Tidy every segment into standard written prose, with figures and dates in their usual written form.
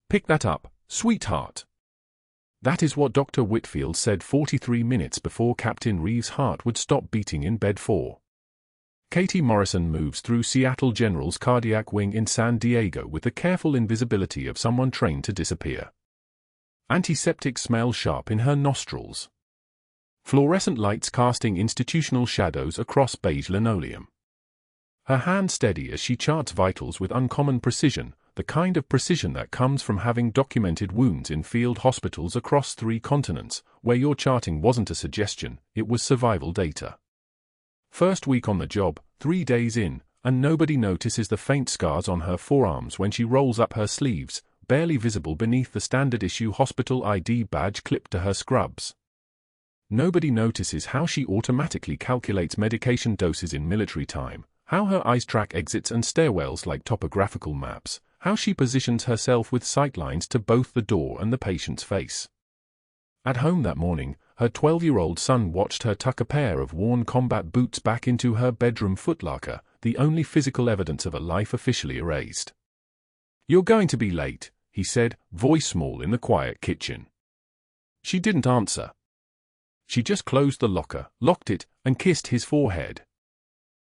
Pick that up, sweetheart. That is what Dr. Whitfield said 43 minutes before Captain Reeves' heart would stop beating in bed 4. Katie Morrison moves through Seattle General's cardiac wing in San Diego with the careful invisibility of someone trained to disappear. Antiseptic smell sharp in her nostrils. Fluorescent lights casting institutional shadows across beige linoleum. Her hand steady as she charts vitals with uncommon precision, the kind of precision that comes from having documented wounds in field hospitals across 3 continents, where your charting wasn't a suggestion, it was survival data. First week on the job, 3 days in, and nobody notices the faint scars on her forearms when she rolls up her sleeves, barely visible beneath the standard-issue hospital ID badge clipped to her scrubs. Nobody notices how she automatically calculates medication doses in military time, how her eyes track exits and stairwells like topographical maps, how she positions herself with sightlines to both the door and the patient's face. At home that morning, her 12-year-old son watched her tuck a pair of worn combat boots back into her bedroom footlocker, the only physical evidence of a life officially erased. "You're going to be late," he said, voice small in the quiet kitchen. She didn't answer. She just closed the locker, locked it, and kissed his forehead.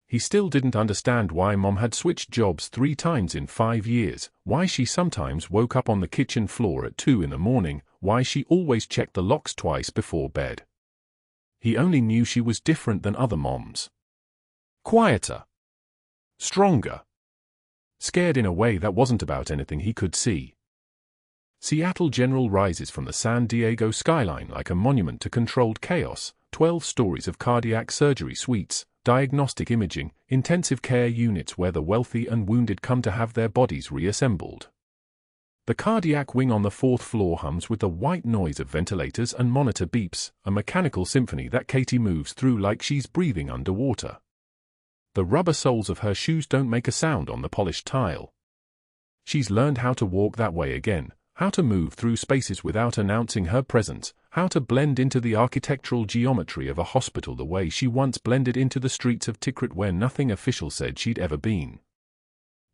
He still didn't understand why Mom had switched jobs 3 times in 5 years, why she sometimes woke up on the kitchen floor at 2 in the morning, why she always checked the locks twice before bed. He only knew she was different than other moms. Quieter. Stronger. Scared in a way that wasn't about anything he could see. Seattle General rises from the San Diego skyline like a monument to controlled chaos, 12 stories of cardiac surgery suites, diagnostic imaging, intensive care units where the wealthy and wounded come to have their bodies reassembled. The cardiac wing on the 4th floor hums with the white noise of ventilators and monitor beeps, a mechanical symphony that Katie moves through like she's breathing underwater. The rubber soles of her shoes don't make a sound on the polished tile. She's learned how to walk that way again, how to move through spaces without announcing her presence, how to blend into the architectural geometry of a hospital the way she once blended into the streets of Tikrit where nothing official said she'd ever been.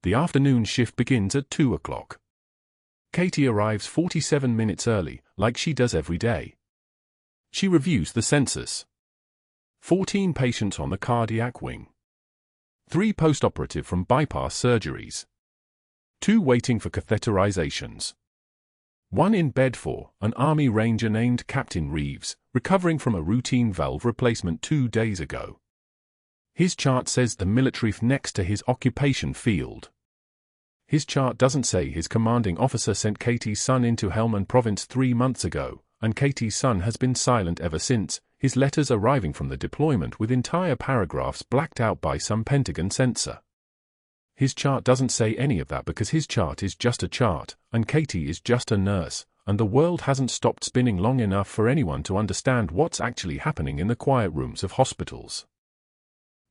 The afternoon shift begins at 2 o'clock. Katie arrives 47 minutes early, like she does every day. She reviews the census. 14 patients on the cardiac wing. 3 post-operative from bypass surgeries. 2 waiting for catheterizations. 1 in bed for an Army Ranger named Captain Reeves, recovering from a routine valve replacement 2 days ago. His chart says the military next to his occupation field. His chart doesn't say his commanding officer sent Katie's son into Helmand Province 3 months ago, and Katie's son has been silent ever since, his letters arriving from the deployment with entire paragraphs blacked out by some Pentagon censor. His chart doesn't say any of that because his chart is just a chart, and Katie is just a nurse, and the world hasn't stopped spinning long enough for anyone to understand what's actually happening in the quiet rooms of hospitals.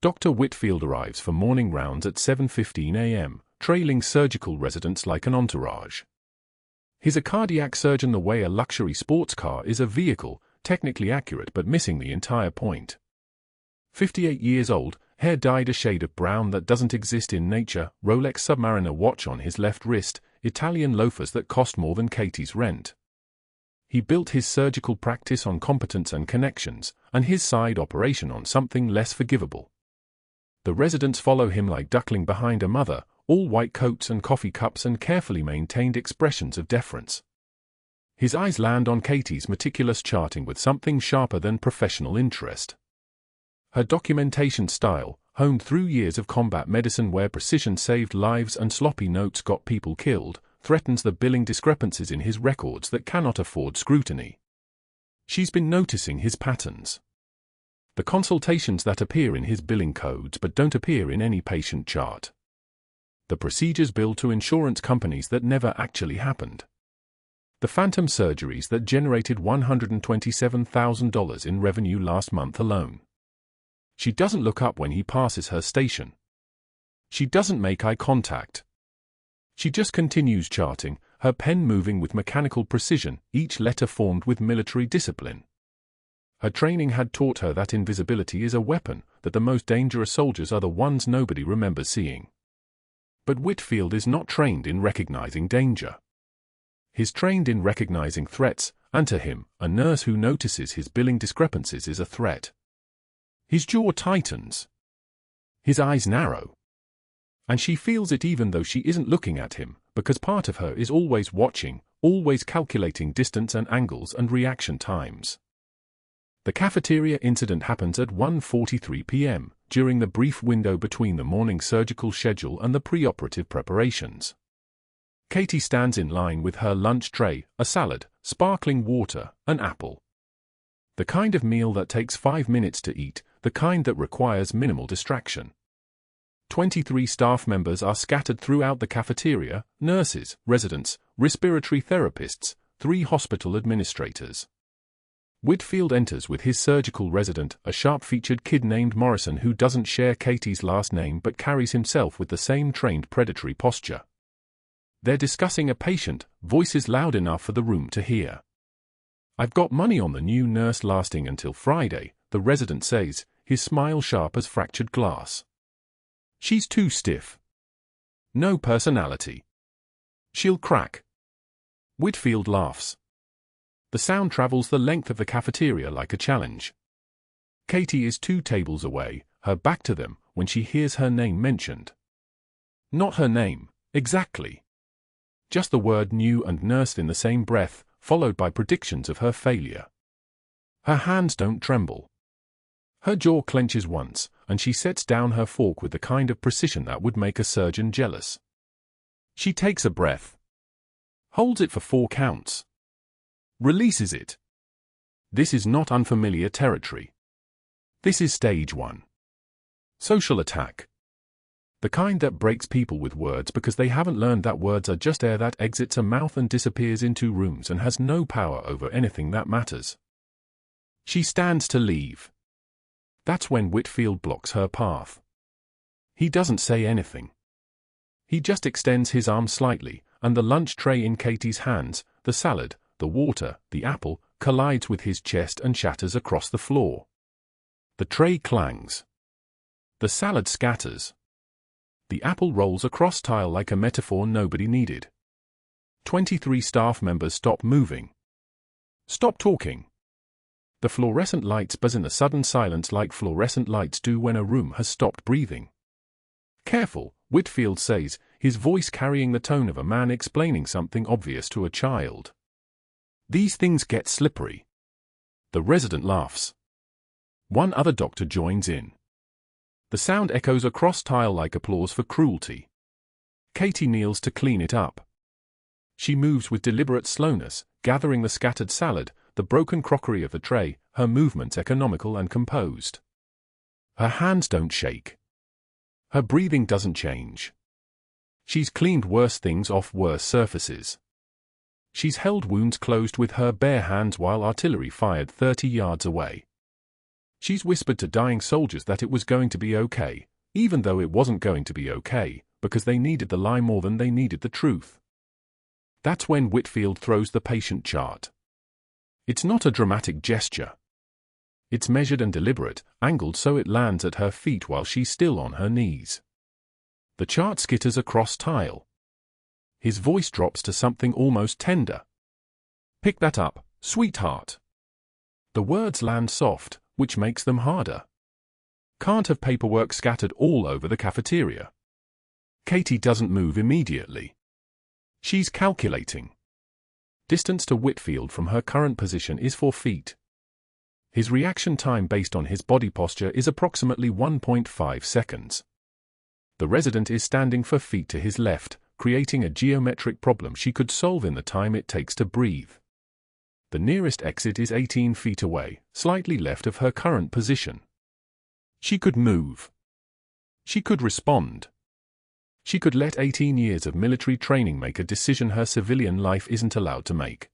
Dr. Whitfield arrives for morning rounds at 7:15 a.m., trailing surgical residents like an entourage. He's a cardiac surgeon the way a luxury sports car is a vehicle, technically accurate but missing the entire point. 58 years old, hair dyed a shade of brown that doesn't exist in nature, Rolex Submariner watch on his left wrist, Italian loafers that cost more than Katie's rent. He built his surgical practice on competence and connections, and his side operation on something less forgivable. The residents follow him like duckling behind a mother, all white coats and coffee cups and carefully maintained expressions of deference. His eyes land on Katie's meticulous charting with something sharper than professional interest. Her documentation style, honed through years of combat medicine where precision saved lives and sloppy notes got people killed, threatens the billing discrepancies in his records that cannot afford scrutiny. She's been noticing his patterns. The consultations that appear in his billing codes but don't appear in any patient chart. The procedures billed to insurance companies that never actually happened. The phantom surgeries that generated $127,000 in revenue last month alone. She doesn't look up when he passes her station. She doesn't make eye contact. She just continues charting, her pen moving with mechanical precision, each letter formed with military discipline. Her training had taught her that invisibility is a weapon, that the most dangerous soldiers are the ones nobody remembers seeing. But Whitfield is not trained in recognizing danger. He's trained in recognizing threats, and to him, a nurse who notices his billing discrepancies is a threat. His jaw tightens. His eyes narrow. And she feels it even though she isn't looking at him, because part of her is always watching, always calculating distance and angles and reaction times. The cafeteria incident happens at 1:43 p.m., during the brief window between the morning surgical schedule and the preoperative preparations. Katie stands in line with her lunch tray, a salad, sparkling water, an apple. The kind of meal that takes 5 minutes to eat, the kind that requires minimal distraction. 23 staff members are scattered throughout the cafeteria: nurses, residents, respiratory therapists, 3 hospital administrators. Whitfield enters with his surgical resident, a sharp-featured kid named Morrison who doesn't share Katie's last name but carries himself with the same trained predatory posture. They're discussing a patient, voices loud enough for the room to hear. "I've got money on the new nurse lasting until Friday," the resident says, his smile sharp as fractured glass. "She's too stiff. No personality. She'll crack." Whitfield laughs. The sound travels the length of the cafeteria like a challenge. Katie is 2 tables away, her back to them, when she hears her name mentioned. Not her name, exactly. Just the word new and nursed in the same breath, followed by predictions of her failure. Her hands don't tremble. Her jaw clenches once, and she sets down her fork with the kind of precision that would make a surgeon jealous. She takes a breath. Holds it for 4 counts. Releases it. This is not unfamiliar territory. This is stage 1. Social attack. The kind that breaks people with words because they haven't learned that words are just air that exits a mouth and disappears into rooms and has no power over anything that matters. She stands to leave. That's when Whitfield blocks her path. He doesn't say anything. He just extends his arm slightly, and the lunch tray in Katie's hands, the salad, the water, the apple, collides with his chest and shatters across the floor. The tray clangs. The salad scatters. The apple rolls across tile like a metaphor nobody needed. 23 staff members stop moving. Stop talking. The fluorescent lights buzz in the sudden silence like fluorescent lights do when a room has stopped breathing. "Careful," Whitfield says, his voice carrying the tone of a man explaining something obvious to a child. "These things get slippery." The resident laughs. 1 other doctor joins in. The sound echoes across tile like applause for cruelty. Katie kneels to clean it up. She moves with deliberate slowness, gathering the scattered salad, the broken crockery of the tray, her movements economical and composed. Her hands don't shake. Her breathing doesn't change. She's cleaned worse things off worse surfaces. She's held wounds closed with her bare hands while artillery fired 30 yards away. She's whispered to dying soldiers that it was going to be okay, even though it wasn't going to be okay, because they needed the lie more than they needed the truth. That's when Whitfield throws the patient chart. It's not a dramatic gesture. It's measured and deliberate, angled so it lands at her feet while she's still on her knees. The chart skitters across tile. His voice drops to something almost tender. "Pick that up, sweetheart." The words land soft, which makes them harder. Can't have paperwork scattered all over the cafeteria. Katie doesn't move immediately. She's calculating. Distance to Whitfield from her current position is 4 feet. His reaction time based on his body posture is approximately 1.5 seconds. The resident is standing 4 feet to his left, creating a geometric problem she could solve in the time it takes to breathe. The nearest exit is 18 feet away, slightly left of her current position. She could move. She could respond. She could let 18 years of military training make a decision her civilian life isn't allowed to make.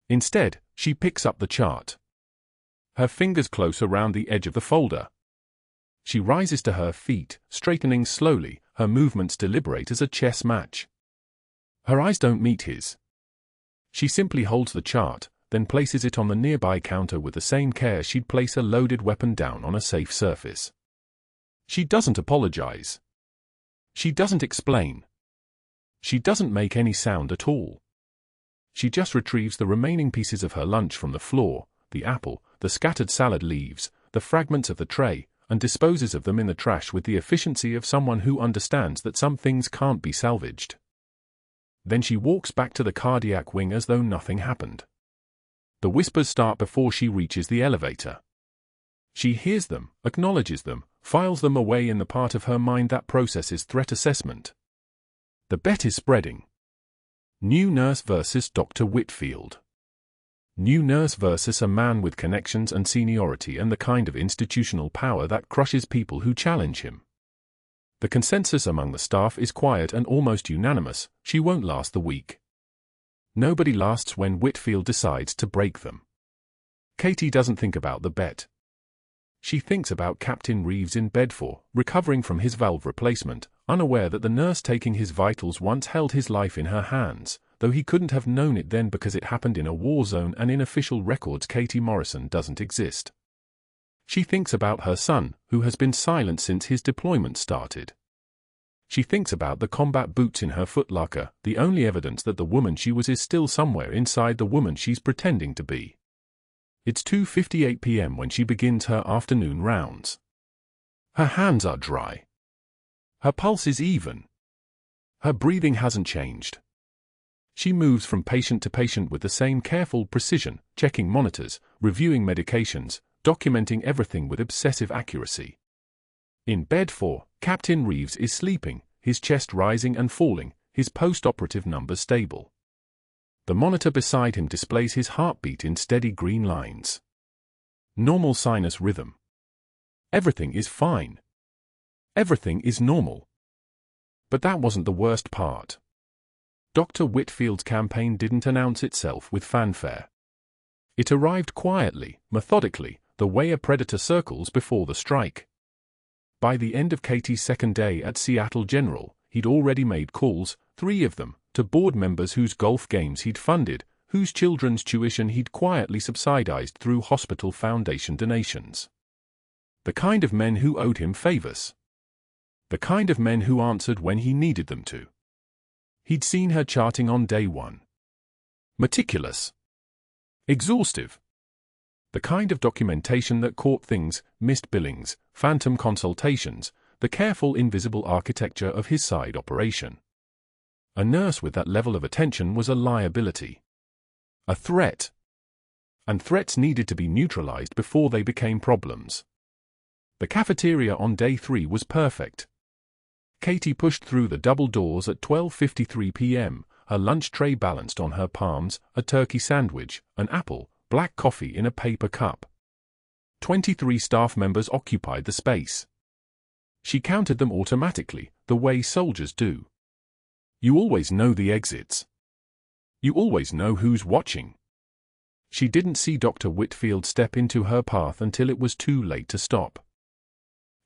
Instead, she picks up the chart. Her fingers close around the edge of the folder. She rises to her feet, straightening slowly, her movements deliberate as a chess match. Her eyes don't meet his. She simply holds the chart, then places it on the nearby counter with the same care she'd place a loaded weapon down on a safe surface. She doesn't apologize. She doesn't explain. She doesn't make any sound at all. she just retrieves the remaining pieces of her lunch from the floor, the apple, the scattered salad leaves, the fragments of the tray, and disposes of them in the trash with the efficiency of someone who understands that some things can't be salvaged. Then she walks back to the cardiac wing as though nothing happened. The whispers start before she reaches the elevator. She hears them, acknowledges them, files them away in the part of her mind that processes threat assessment. The bet is spreading. New nurse versus Dr. Whitfield. New nurse versus a man with connections and seniority and the kind of institutional power that crushes people who challenge him. The consensus among the staff is quiet and almost unanimous: she won't last the week. Nobody lasts when Whitfield decides to break them. Katie doesn't think about the bet. She thinks about Captain Reeves in bed recovering from his valve replacement, unaware that the nurse taking his vitals once held his life in her hands, though he couldn't have known it then because it happened in a war zone and in official records Katie Morrison doesn't exist. She thinks about her son, who has been silent since his deployment started. She thinks about the combat boots in her footlocker, the only evidence that the woman she was is still somewhere inside the woman she's pretending to be. It's 2:58 p.m. when she begins her afternoon rounds. Her hands are dry. Her pulse is even. Her breathing hasn't changed. She moves from patient to patient with the same careful precision, checking monitors, reviewing medications, documenting everything with obsessive accuracy. In bed 4, Captain Reeves is sleeping, his chest rising and falling, his post-operative numbers stable. The monitor beside him displays his heartbeat in steady green lines. Normal sinus rhythm. Everything is fine. Everything is normal. But that wasn't the worst part. Dr. Whitfield's campaign didn't announce itself with fanfare. It arrived quietly, methodically, the way a predator circles before the strike. By the end of Katie's second day at Seattle General, he'd already made calls, 3 of them, to board members whose golf games he'd funded, whose children's tuition he'd quietly subsidized through hospital foundation donations. The kind of men who owed him favors. The kind of men who answered when he needed them to. He'd seen her charting on day 1. Meticulous. Exhaustive. The kind of documentation that caught things, missed billings, phantom consultations, the careful invisible architecture of his side operation. A nurse with that level of attention was a liability. A threat. And threats needed to be neutralized before they became problems. The cafeteria on day 3 was perfect. Katie pushed through the double doors at 12:53 p.m., her lunch tray balanced on her palms, a turkey sandwich, an apple, black coffee in a paper cup. 23 staff members occupied the space. She counted them automatically, the way soldiers do. You always know the exits. You always know who's watching. She didn't see Dr. Whitfield step into her path until it was too late to stop.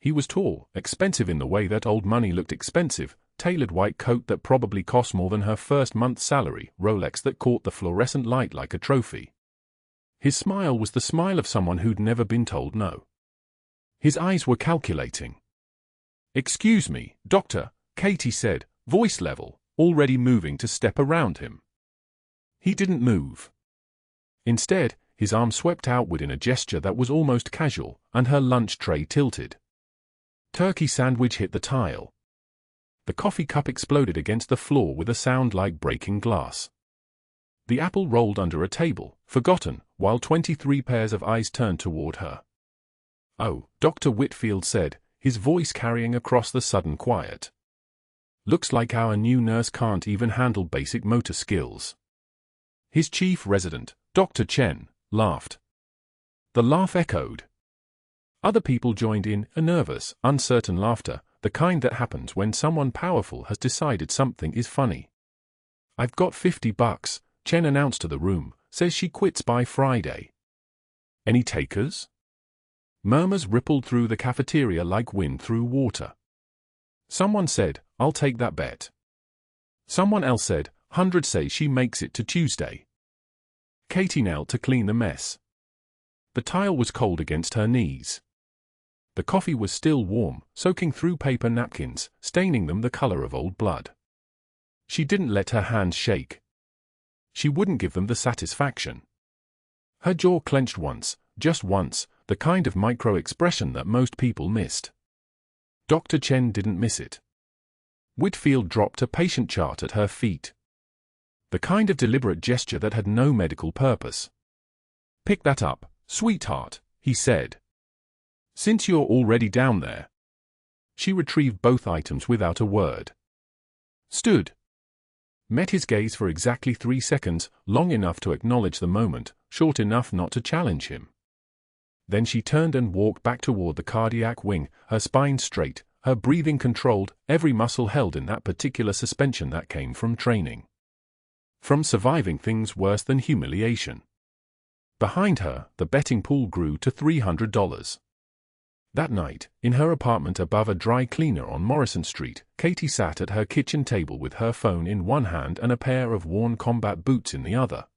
He was tall, expensive in the way that old money looked expensive, tailored white coat that probably cost more than her first month's salary, Rolex that caught the fluorescent light like a trophy. His smile was the smile of someone who'd never been told no. His eyes were calculating. "Excuse me, doctor," Katie said, voice level, already moving to step around him. He didn't move. Instead, his arm swept outward in a gesture that was almost casual, and her lunch tray tilted. Turkey sandwich hit the tile. The coffee cup exploded against the floor with a sound like breaking glass. The apple rolled under a table, forgotten, while 23 pairs of eyes turned toward her. "Oh," Dr. Whitfield said, his voice carrying across the sudden quiet. "Looks like our new nurse can't even handle basic motor skills." His chief resident, Dr. Chen, laughed. The laugh echoed. Other people joined in, a nervous, uncertain laughter, the kind that happens when someone powerful has decided something is funny. "I've got $50, Chen announced to the room, says she quits by Friday. Any takers?" Murmurs rippled through the cafeteria like wind through water. Someone said, "I'll take that bet." Someone else said, "100 say she makes it to Tuesday." Katie knelt to clean the mess. The tile was cold against her knees. The coffee was still warm, soaking through paper napkins, staining them the color of old blood. She didn't let her hands shake. She wouldn't give them the satisfaction. Her jaw clenched once, just once, the kind of micro-expression that most people missed. Dr. Chen didn't miss it. Whitfield dropped a patient chart at her feet. The kind of deliberate gesture that had no medical purpose. "Pick that up, sweetheart," he said. "Since you're already down there." She retrieved both items without a word. Stood. Met his gaze for exactly 3 seconds, long enough to acknowledge the moment, short enough not to challenge him. Then she turned and walked back toward the cardiac wing, her spine straight, her breathing controlled, every muscle held in that particular suspension that came from training. From surviving things worse than humiliation. Behind her, the betting pool grew to $300. That night, in her apartment above a dry cleaner on Morrison Street, Katie sat at her kitchen table with her phone in one hand and a pair of worn combat boots in the other.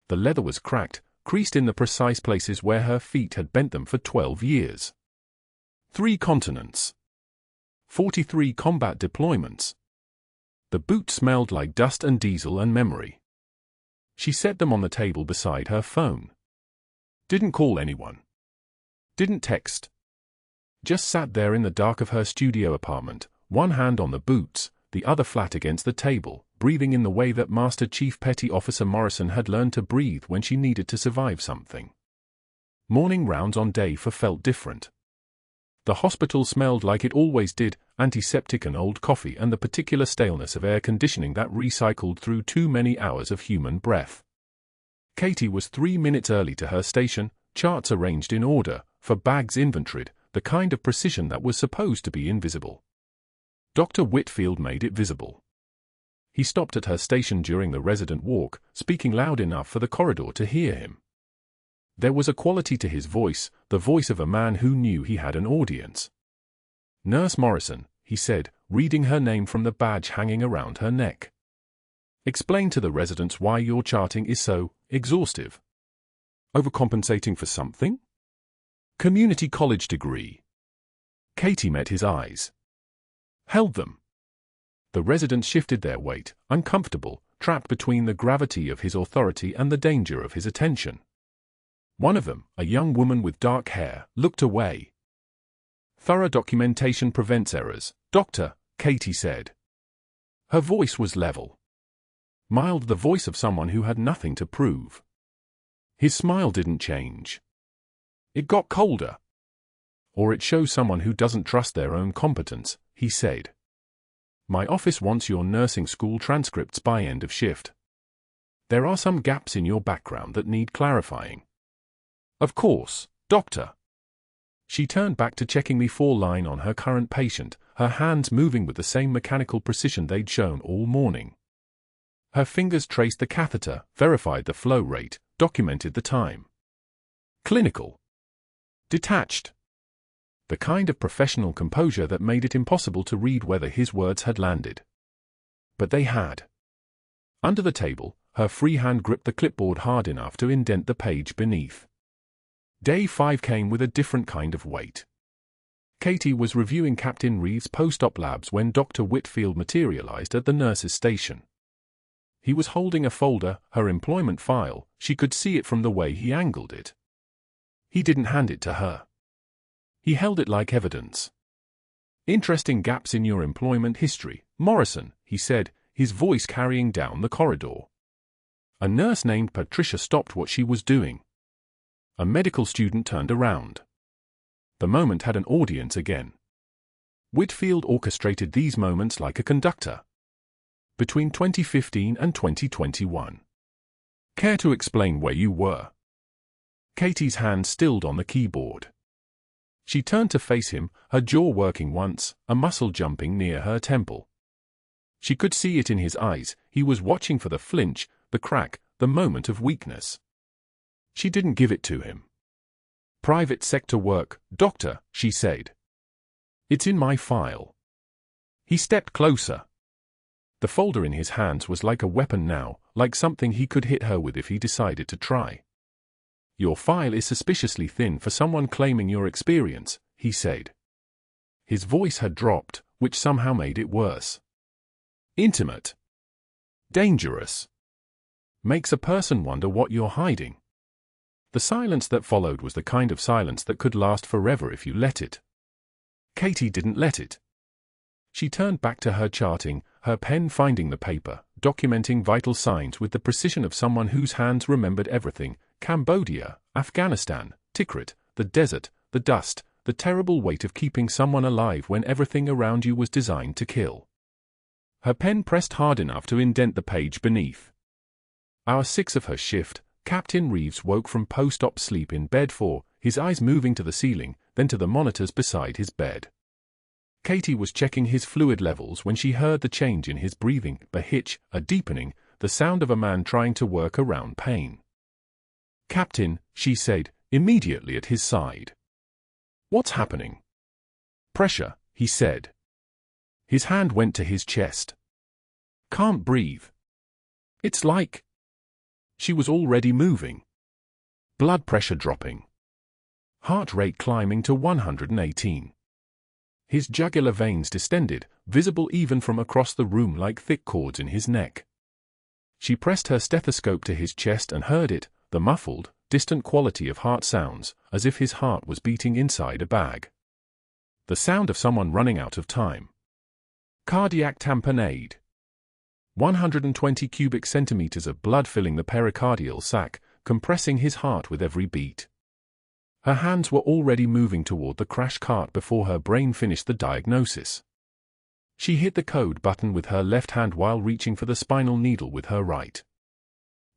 The leather was cracked, creased in the precise places where her feet had bent them for 12 years. 3 continents. 43 combat deployments. The boots smelled like dust and diesel and memory. She set them on the table beside her phone. Didn't call anyone. Didn't text. Just sat there in the dark of her studio apartment, one hand on the boots, the other flat against the table, breathing in the way that Master Chief Petty Officer Morrison had learned to breathe when she needed to survive something. Morning rounds on day 4 felt different. The hospital smelled like it always did, antiseptic and old coffee and the particular staleness of air conditioning that recycled through too many hours of human breath. Katie was 3 minutes early to her station, charts arranged in order, for bags inventoried, the kind of precision that was supposed to be invisible. Dr. Whitfield made it visible. He stopped at her station during the resident walk, speaking loud enough for the corridor to hear him. There was a quality to his voice, the voice of a man who knew he had an audience. "Nurse Morrison," he said, reading her name from the badge hanging around her neck. "Explain to the residents why your charting is so exhaustive. Overcompensating for something? Community college degree." Katie met his eyes. Held them. The residents shifted their weight, uncomfortable, trapped between the gravity of his authority and the danger of his attention. One of them, a young woman with dark hair, looked away. "Thorough documentation prevents errors, Doctor," Katie said. Her voice was level. Mild, the voice of someone who had nothing to prove. His smile didn't change. It got colder. "Or it shows someone who doesn't trust their own competence," he said. "My office wants your nursing school transcripts by end of shift. There are some gaps in your background that need clarifying." "Of course, Doctor." She turned back to checking the 4-line on her current patient, her hands moving with the same mechanical precision they'd shown all morning. Her fingers traced the catheter, verified the flow rate, documented the time. Clinical. Detached. The kind of professional composure that made it impossible to read whether his words had landed. But they had. Under the table, her free hand gripped the clipboard hard enough to indent the page beneath. Day 5 came with a different kind of weight. Katie was reviewing Captain Reeves' post-op labs when Dr. Whitfield materialized at the nurse's station. He was holding a folder, her employment file. She could see it from the way he angled it. He didn't hand it to her. He held it like evidence. "Interesting gaps in your employment history, Morrison," he said, his voice carrying down the corridor. A nurse named Patricia stopped what she was doing. A medical student turned around. The moment had an audience again. Whitfield orchestrated these moments like a conductor. Between 2015 and 2021. "Care to explain where you were?" Katie's hand stilled on the keyboard. She turned to face him, her jaw working once, a muscle jumping near her temple. She could see it in his eyes. He was watching for the flinch, the crack, the moment of weakness. She didn't give it to him. "Private sector work, Doctor," she said. "It's in my file." He stepped closer. The folder in his hands was like a weapon now, like something he could hit her with if he decided to try. "Your file is suspiciously thin for someone claiming your experience," he said. His voice had dropped, which somehow made it worse. "Intimate. Dangerous. Makes a person wonder what you're hiding. The silence that followed was the kind of silence that could last forever if you let it. Katie didn't let it. She turned back to her charting, her pen finding the paper, documenting vital signs with the precision of someone whose hands remembered everything: Cambodia, Afghanistan, Tikrit, the desert, the dust, the terrible weight of keeping someone alive when everything around you was designed to kill. Her pen pressed hard enough to indent the page beneath. Hour 6 of her shift, Captain Reeves woke from post-op sleep in bed 4, his eyes moving to the ceiling, then to the monitors beside his bed. Katie was checking his fluid levels when she heard the change in his breathing, a hitch, a deepening, the sound of a man trying to work around pain. "Captain," she said, immediately at his side. "What's happening?" "Pressure," he said. His hand went to his chest. "Can't breathe." "It's like..." She was already moving. Blood pressure dropping. Heart rate climbing to 118. His jugular veins distended, visible even from across the room like thick cords in his neck. She pressed her stethoscope to his chest and heard it, the muffled, distant quality of heart sounds, as if his heart was beating inside a bag. The sound of someone running out of time. Cardiac tamponade. 120 cubic centimeters of blood filling the pericardial sac, compressing his heart with every beat. Her hands were already moving toward the crash cart before her brain finished the diagnosis. She hit the code button with her left hand while reaching for the spinal needle with her right.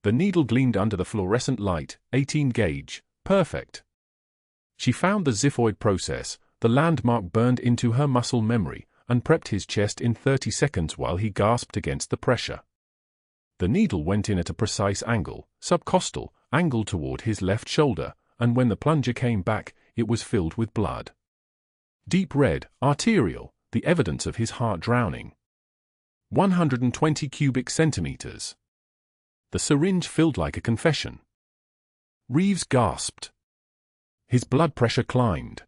The needle gleamed under the fluorescent light, 18 gauge, perfect. She found the xiphoid process, the landmark burned into her muscle memory, and prepped his chest in 30 seconds while he gasped against the pressure. The needle went in at a precise angle, subcostal, angled toward his left shoulder, and when the plunger came back, it was filled with blood. Deep red, arterial, the evidence of his heart drowning. 120 cubic centimeters. The syringe filled like a confession. Reeves gasped. His blood pressure climbed.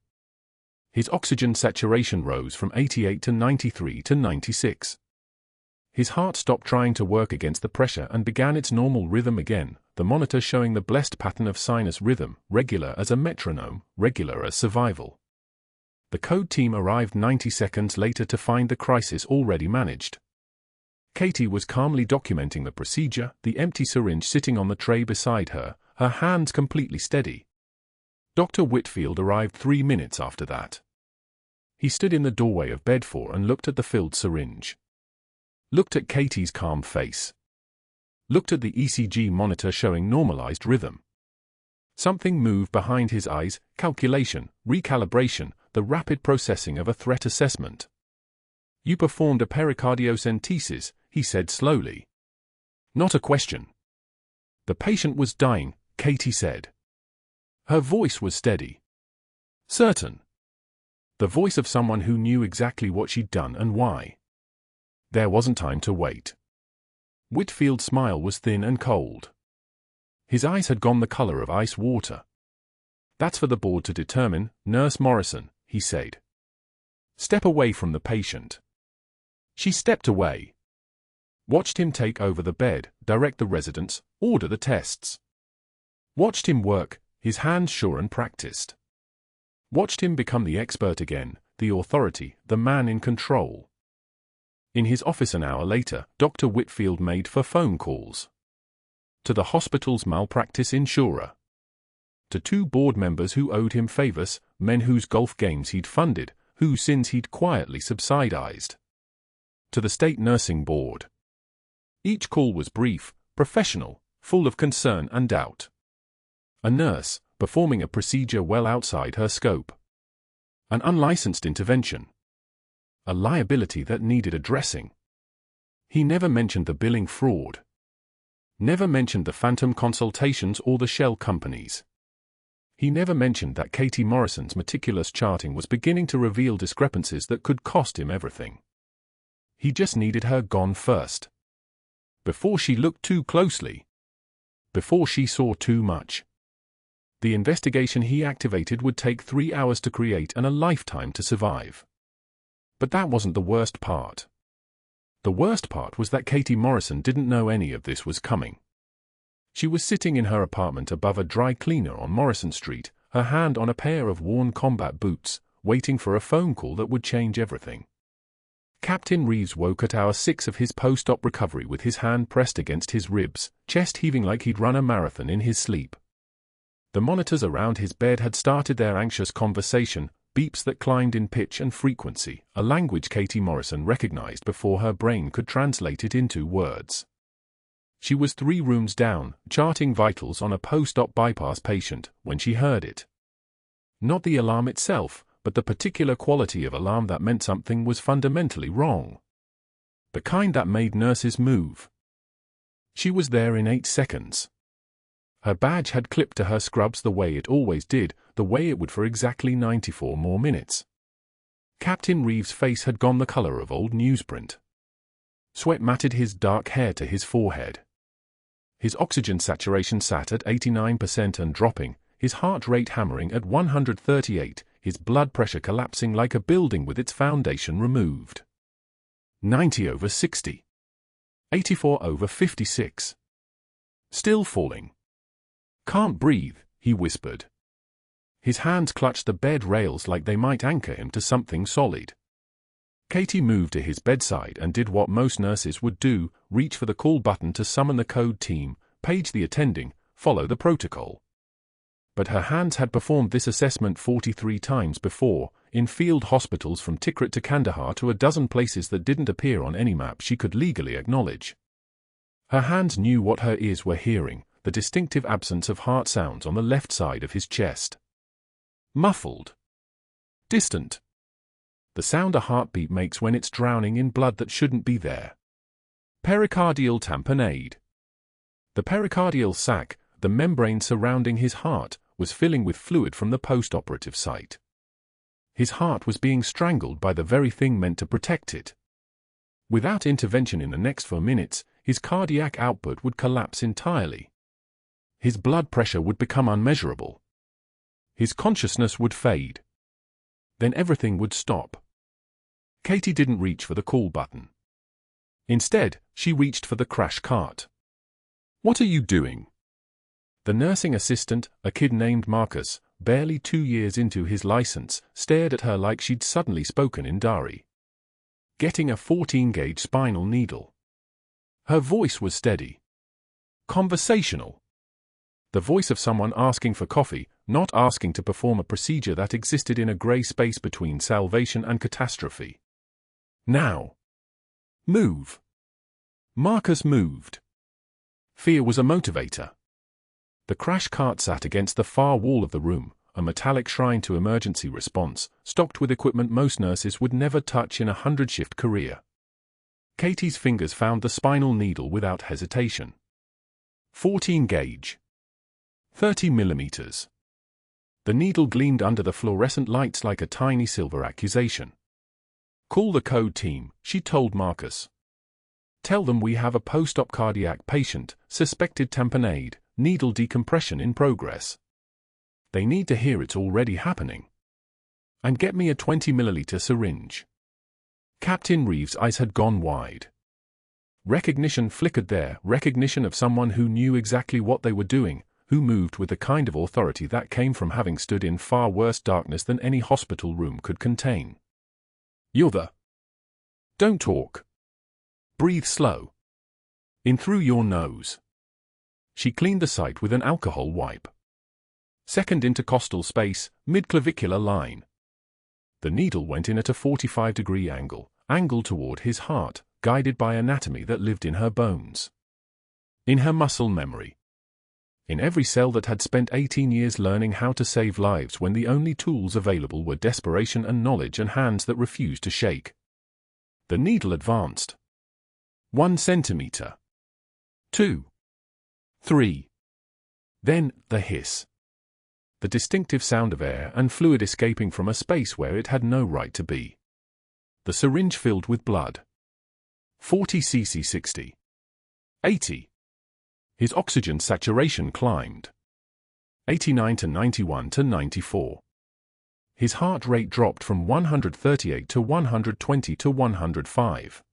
His oxygen saturation rose from 88 to 93 to 96. His heart stopped trying to work against the pressure and began its normal rhythm again, the monitor showing the blessed pattern of sinus rhythm, regular as a metronome, regular as survival. The code team arrived 90 seconds later to find the crisis already managed. Katie was calmly documenting the procedure, the empty syringe sitting on the tray beside her, her hands completely steady. Dr. Whitfield arrived 3 minutes after that. He stood in the doorway of bed 4 and looked at the filled syringe. Looked at Katie's calm face. Looked at the ECG monitor showing normalized rhythm. Something moved behind his eyes, calculation, recalibration, the rapid processing of a threat assessment. "You performed a pericardiocentesis," he said slowly. "Not a question." "The patient was dying," Katie said. Her voice was steady. Certain. The voice of someone who knew exactly what she'd done and why. There wasn't time to wait. Whitfield's smile was thin and cold. His eyes had gone the color of ice water. "That's for the board to determine, Nurse Morrison," he said. "Step away from the patient." She stepped away. Watched him take over the bed, direct the residents, order the tests. Watched him work, his hands sure and practiced. Watched him become the expert again, the authority, the man in control. In his office an hour later, Dr. Whitfield made 4 phone calls. To the hospital's malpractice insurer. To 2 board members who owed him favors, men whose golf games he'd funded, whose sins he'd quietly subsidized. To the state nursing board. Each call was brief, professional, full of concern and doubt. A nurse, performing a procedure well outside her scope. An unlicensed intervention. A liability that needed addressing. He never mentioned the billing fraud. Never mentioned the phantom consultations or the shell companies. He never mentioned that Katie Morrison's meticulous charting was beginning to reveal discrepancies that could cost him everything. He just needed her gone first. Before she looked too closely. Before she saw too much. The investigation he activated would take 3 hours to create and a lifetime to survive. But that wasn't the worst part. The worst part was that Katie Morrison didn't know any of this was coming. She was sitting in her apartment above a dry cleaner on Morrison Street, her hand on a pair of worn combat boots, waiting for a phone call that would change everything. Captain Reeves woke at hour 6 of his post-op recovery with his hand pressed against his ribs, chest heaving like he'd run a marathon in his sleep. The monitors around his bed had started their anxious conversation, beeps that climbed in pitch and frequency, a language Katie Morrison recognized before her brain could translate it into words. She was 3 rooms down, charting vitals on a post-op bypass patient, when she heard it. Not the alarm itself, but the particular quality of alarm that meant something was fundamentally wrong. The kind that made nurses move. She was there in 8 seconds. Her badge had clipped to her scrubs the way it always did, the way it would for exactly 94 more minutes. Captain Reeves' face had gone the color of old newsprint. Sweat matted his dark hair to his forehead. His oxygen saturation sat at 89% and dropping, his heart rate hammering at 138, his blood pressure collapsing like a building with its foundation removed. 90/60. 84/56. Still falling. "Can't breathe," he whispered. His hands clutched the bed rails like they might anchor him to something solid. Katie moved to his bedside and did what most nurses would do, reach for the call button to summon the code team, page the attending, follow the protocol. But her hands had performed this assessment 43 times before, in field hospitals from Tikrit to Kandahar to a dozen places that didn't appear on any map she could legally acknowledge. Her hands knew what her ears were hearing, the distinctive absence of heart sounds on the left side of his chest. Muffled. Distant. The sound a heartbeat makes when it's drowning in blood that shouldn't be there. Pericardial tamponade. The pericardial sac, the membrane surrounding his heart, was filling with fluid from the post-operative site. His heart was being strangled by the very thing meant to protect it. Without intervention in the next 4 minutes, his cardiac output would collapse entirely. His blood pressure would become unmeasurable. His consciousness would fade. Then everything would stop. Katie didn't reach for the call button. Instead, she reached for the crash cart. "What are you doing?" The nursing assistant, a kid named Marcus, barely 2 years into his license, stared at her like she'd suddenly spoken in Dari. "Getting a 14-gauge spinal needle." Her voice was steady. Conversational. The voice of someone asking for coffee, not asking to perform a procedure that existed in a grey space between salvation and catastrophe. Now. Move. Marcus moved. Fear was a motivator. The crash cart sat against the far wall of the room, a metallic shrine to emergency response, stocked with equipment most nurses would never touch in a 100-shift career. Katie's fingers found the spinal needle without hesitation. 14 gauge. 30 millimeters. The needle gleamed under the fluorescent lights like a tiny silver accusation. "Call the code team," she told Marcus. "Tell them we have a post-op cardiac patient, suspected tamponade, needle decompression in progress. They need to hear it's already happening. And get me a 20-milliliter syringe." Captain Reeves' eyes had gone wide. Recognition flickered there, recognition of someone who knew exactly what they were doing, who moved with the kind of authority that came from having stood in far worse darkness than any hospital room could contain. "You're the... Don't talk. Breathe slow. In through your nose." She cleaned the site with an alcohol wipe. Second intercostal space, mid-clavicular line. The needle went in at a 45-degree angle toward his heart, guided by anatomy that lived in her bones. In her muscle memory. In every cell that had spent 18 years learning how to save lives when the only tools available were desperation and knowledge and hands that refused to shake. The needle advanced. 1 centimeter. 2. 3. Then, the hiss. The distinctive sound of air and fluid escaping from a space where it had no right to be. The syringe filled with blood. 40 cc 60. 80. His oxygen saturation climbed. 89 to 91 to 94. His heart rate dropped from 138 to 120 to 105.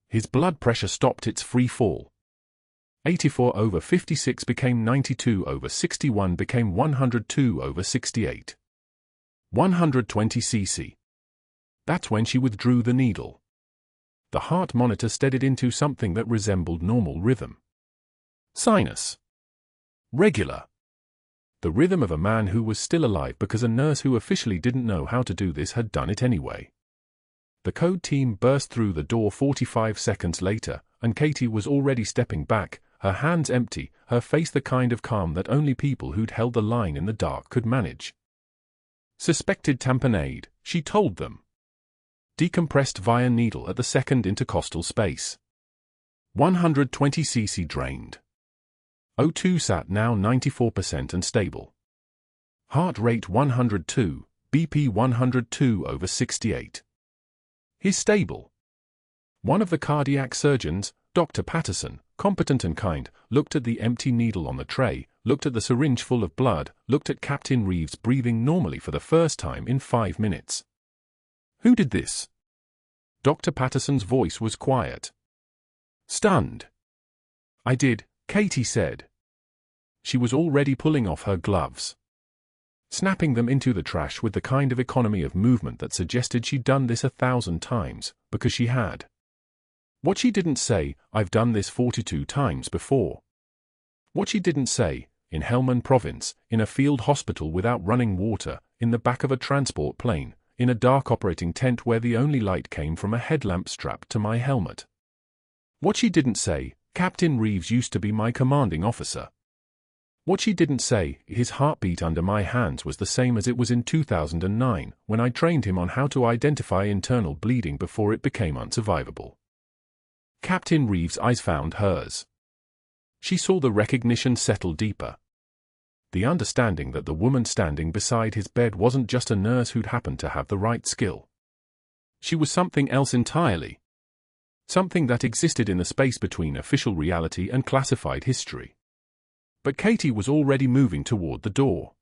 His blood pressure stopped its free fall. 84/56 became 92/61 became 102/68. 120 cc. That's when she withdrew the needle. The heart monitor steadied into something that resembled normal rhythm. Sinus. Regular. The rhythm of a man who was still alive because a nurse who officially didn't know how to do this had done it anyway. The code team burst through the door 45 seconds later, and Katie was already stepping back, her hands empty, her face the kind of calm that only people who'd held the line in the dark could manage. Suspected tamponade, she told them. Decompressed via needle at the second intercostal space. 120 cc drained. O2 sat now 94% and stable. Heart rate 102, BP 102/68. He's stable. One of the cardiac surgeons, Dr. Patterson, competent and kind, looked at the empty needle on the tray, looked at the syringe full of blood, looked at Captain Reeves breathing normally for the first time in 5 minutes. Who did this? Dr. Patterson's voice was quiet. Stunned. I did, Katie said. She was already pulling off her gloves, snapping them into the trash with the kind of economy of movement that suggested she'd done this 1,000 times, because she had. What she didn't say, I've done this 42 times before. What she didn't say, in Helmand Province, in a field hospital without running water, in the back of a transport plane, in a dark operating tent where the only light came from a headlamp strapped to my helmet. What she didn't say, Captain Reeves used to be my commanding officer. What she didn't say, his heartbeat under my hands was the same as it was in 2009, when I trained him on how to identify internal bleeding before it became unsurvivable. Captain Reeves' eyes found hers. She saw the recognition settle deeper. The understanding that the woman standing beside his bed wasn't just a nurse who'd happened to have the right skill. She was something else entirely. Something that existed in the space between official reality and classified history. But Katie was already moving toward the door.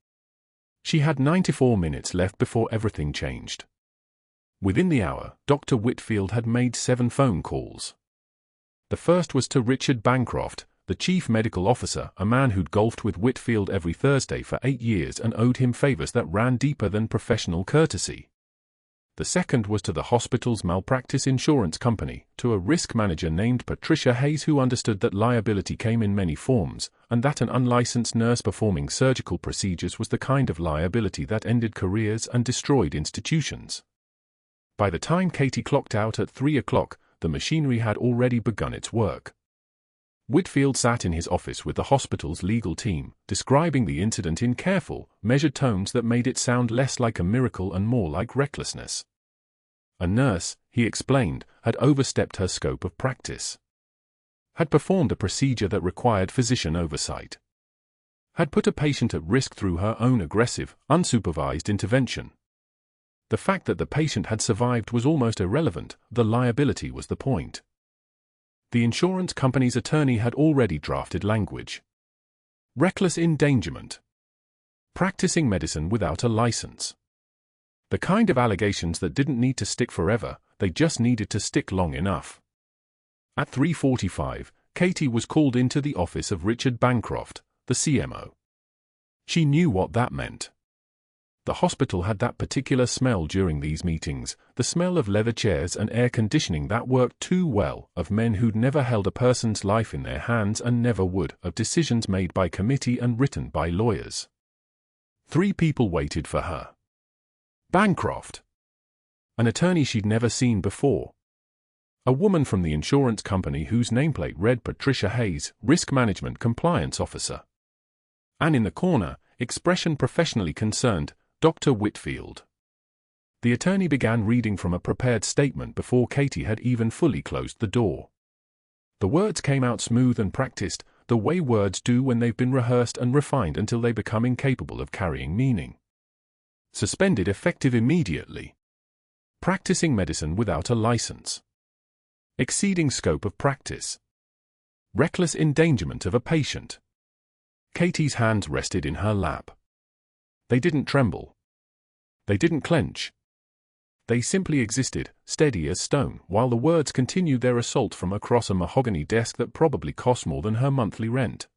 She had 94 minutes left before everything changed. Within the hour, Dr. Whitfield had made 7 phone calls. The first was to Richard Bancroft, the chief medical officer, a man who'd golfed with Whitfield every Thursday for 8 years and owed him favors that ran deeper than professional courtesy. The second was to the hospital's malpractice insurance company, to a risk manager named Patricia Hayes who understood that liability came in many forms, and that an unlicensed nurse performing surgical procedures was the kind of liability that ended careers and destroyed institutions. By the time Katie clocked out at 3 o'clock, the machinery had already begun its work. Whitfield sat in his office with the hospital's legal team, describing the incident in careful, measured tones that made it sound less like a miracle and more like recklessness. A nurse, he explained, had overstepped her scope of practice. Had performed a procedure that required physician oversight. Had put a patient at risk through her own aggressive, unsupervised intervention. The fact that the patient had survived was almost irrelevant, the liability was the point. The insurance company's attorney had already drafted language. Reckless endangerment. Practicing medicine without a license. The kind of allegations that didn't need to stick forever, they just needed to stick long enough. At 3:45, Katie was called into the office of Richard Bancroft, the CMO. She knew what that meant. The hospital had that particular smell during these meetings, the smell of leather chairs and air conditioning that worked too well, of men who'd never held a person's life in their hands and never would, of decisions made by committee and written by lawyers. 3 people waited for her. Bancroft. An attorney she'd never seen before. A woman from the insurance company whose nameplate read Patricia Hayes, Risk Management Compliance Officer. And in the corner, expression professionally concerned, Dr. Whitfield. The attorney began reading from a prepared statement before Katie had even fully closed the door. The words came out smooth and practiced, the way words do when they've been rehearsed and refined until they become incapable of carrying meaning. Suspended effective immediately. Practicing medicine without a license. Exceeding scope of practice. Reckless endangerment of a patient. Katie's hands rested in her lap. They didn't tremble. They didn't clench. They simply existed, steady as stone, while the words continued their assault from across a mahogany desk that probably cost more than her monthly rent.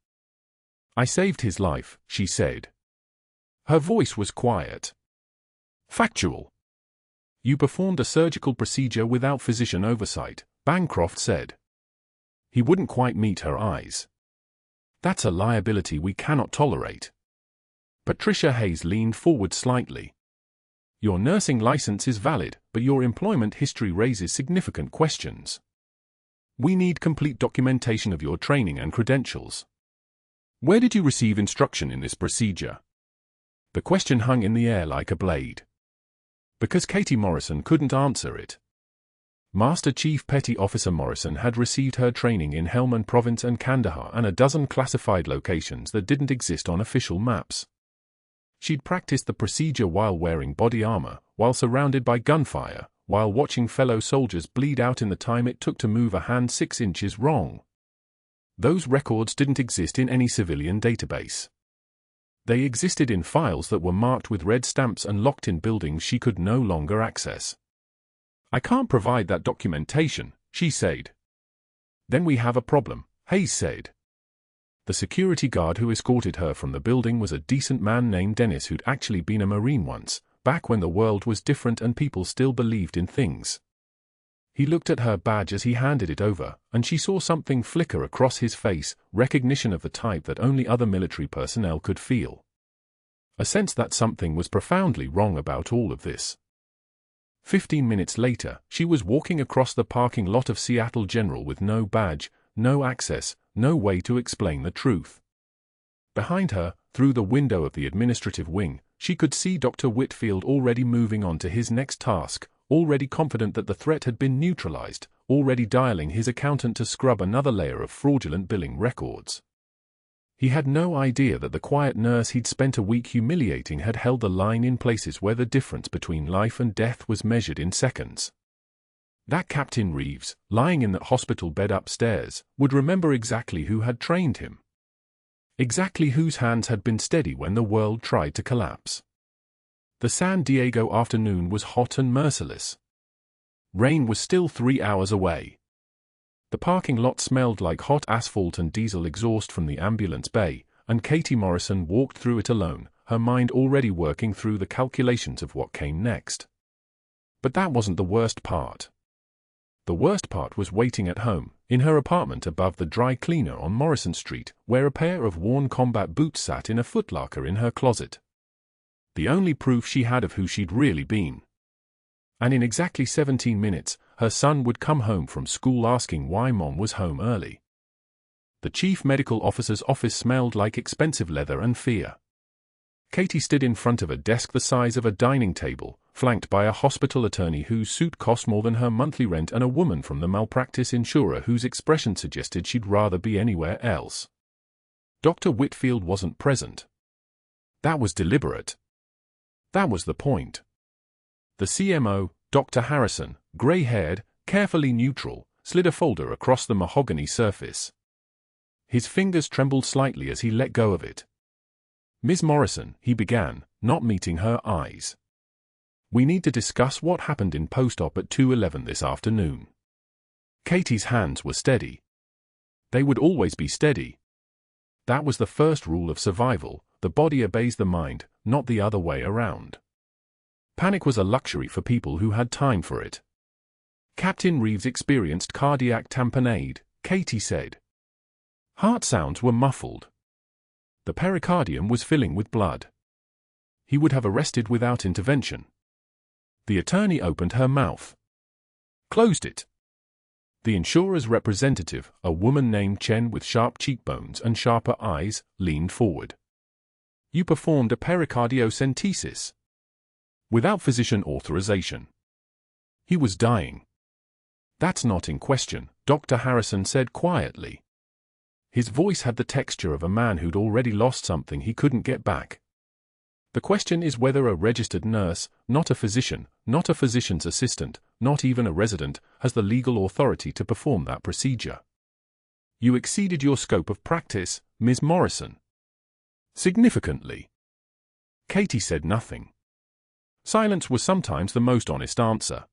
"I saved his life," she said. Her voice was quiet. "Factual. You performed a surgical procedure without physician oversight," Bancroft said. He wouldn't quite meet her eyes. "That's a liability we cannot tolerate." Patricia Hayes leaned forward slightly. "Your nursing license is valid, but your employment history raises significant questions. We need complete documentation of your training and credentials. Where did you receive instruction in this procedure?" The question hung in the air like a blade. Because Katie Morrison couldn't answer it. Master Chief Petty Officer Morrison had received her training in Helmand Province and Kandahar and a dozen classified locations that didn't exist on official maps. She'd practiced the procedure while wearing body armor, while surrounded by gunfire, while watching fellow soldiers bleed out in the time it took to move a hand 6 inches wrong. Those records didn't exist in any civilian database. They existed in files that were marked with red stamps and locked in buildings she could no longer access. "I can't provide that documentation," she said. "Then we have a problem," Hayes said. The security guard who escorted her from the building was a decent man named Dennis who'd actually been a Marine once, back when the world was different and people still believed in things. He looked at her badge as he handed it over, and she saw something flicker across his face, recognition of the type that only other military personnel could feel. A sense that something was profoundly wrong about all of this. 15 minutes later, she was walking across the parking lot of Seattle General with no badge, no access, no way to explain the truth. Behind her, through the window of the administrative wing, she could see Dr. Whitfield already moving on to his next task, already confident that the threat had been neutralized, already dialing his accountant to scrub another layer of fraudulent billing records. He had no idea that the quiet nurse he'd spent a week humiliating had held the line in places where the difference between life and death was measured in seconds. That Captain Reeves, lying in that hospital bed upstairs, would remember exactly who had trained him. Exactly whose hands had been steady when the world tried to collapse. The San Diego afternoon was hot and merciless. Rain was still 3 hours away. The parking lot smelled like hot asphalt and diesel exhaust from the ambulance bay, and Katie Morrison walked through it alone, her mind already working through the calculations of what came next. But that wasn't the worst part. The worst part was waiting at home, in her apartment above the dry cleaner on Morrison Street, where a pair of worn combat boots sat in a footlocker in her closet. The only proof she had of who she'd really been. And in exactly 17 minutes, her son would come home from school asking why Mom was home early. The chief medical officer's office smelled like expensive leather and fear. Katie stood in front of a desk the size of a dining table, flanked by a hospital attorney whose suit cost more than her monthly rent and a woman from the malpractice insurer whose expression suggested she'd rather be anywhere else. Dr. Whitfield wasn't present. That was deliberate. That was the point. The CMO, Dr. Harrison, gray-haired, carefully neutral, slid a folder across the mahogany surface. His fingers trembled slightly as he let go of it. "Ms. Morrison," he began, not meeting her eyes. "We need to discuss what happened in post-op at 2:11 this afternoon." Katie's hands were steady. They would always be steady. That was the first rule of survival: the body obeys the mind, not the other way around. Panic was a luxury for people who had time for it. Captain Reeves experienced cardiac tamponade, Katie said. Heart sounds were muffled. The pericardium was filling with blood. He would have arrested without intervention. The attorney opened her mouth. Closed it. The insurer's representative, a woman named Chen with sharp cheekbones and sharper eyes, leaned forward. "You performed a pericardiocentesis. Without physician authorization. He was dying." "That's not in question," Dr. Harrison said quietly. His voice had the texture of a man who'd already lost something he couldn't get back. "The question is whether a registered nurse, not a physician, not a physician's assistant, not even a resident, has the legal authority to perform that procedure. You exceeded your scope of practice, Ms. Morrison." "Significantly." Katie said nothing. Silence was sometimes the most honest answer.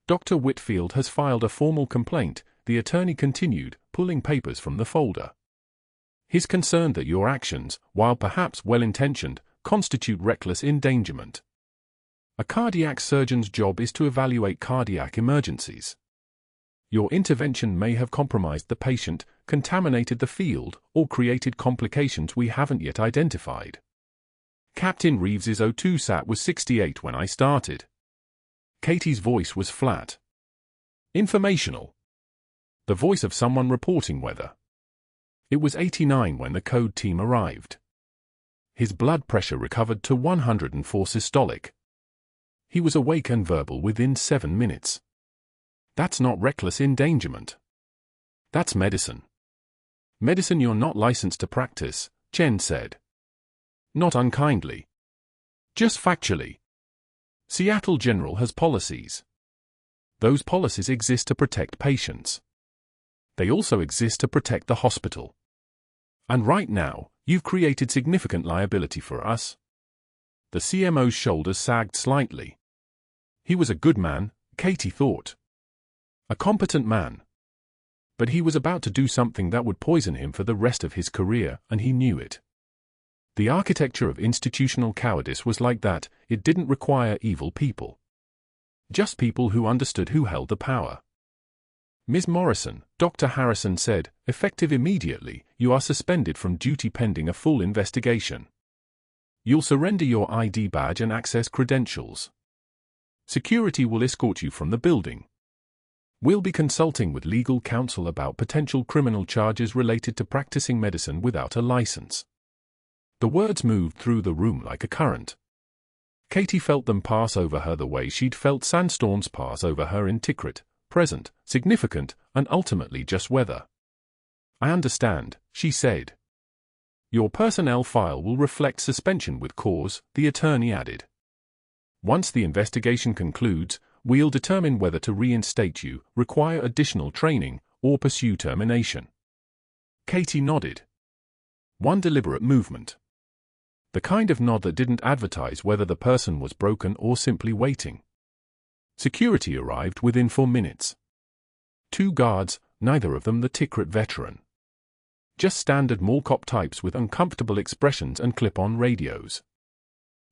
Dr. Whitfield has filed a formal complaint, the attorney continued, pulling papers from the folder. He's concerned that your actions, while perhaps well-intentioned, constitute reckless endangerment. A cardiac surgeon's job is to evaluate cardiac emergencies. Your intervention may have compromised the patient, contaminated the field, or created complications we haven't yet identified. Captain Reeves's O2 sat was 68 when I started. Katie's voice was flat. Informational. The voice of someone reporting weather. It was 89 when the code team arrived. His blood pressure recovered to 104 systolic. He was awake and verbal within 7 minutes. That's not reckless endangerment. That's medicine. Medicine you're not licensed to practice, Chen said. Not unkindly. Just factually. Seattle General has policies. Those policies exist to protect patients. They also exist to protect the hospital. And right now, you've created significant liability for us. The CMO's shoulders sagged slightly. He was a good man, Katie thought. A competent man. But he was about to do something that would poison him for the rest of his career, and he knew it. The architecture of institutional cowardice was like that, it didn't require evil people. Just people who understood who held the power. Ms. Morrison, Dr. Harrison said, effective immediately, you are suspended from duty pending a full investigation. You'll surrender your ID badge and access credentials. Security will escort you from the building. We'll be consulting with legal counsel about potential criminal charges related to practicing medicine without a license. The words moved through the room like a current. Katie felt them pass over her the way she'd felt sandstorms pass over her in Tikrit, present, significant, and ultimately just weather. I understand, she said. Your personnel file will reflect suspension with cause, the attorney added. Once the investigation concludes, we'll determine whether to reinstate you, require additional training, or pursue termination. Katie nodded. One deliberate movement. The kind of nod that didn't advertise whether the person was broken or simply waiting. Security arrived within 4 minutes. 2 guards, neither of them the Tikrit veteran. Just standard mall cop types with uncomfortable expressions and clip-on radios.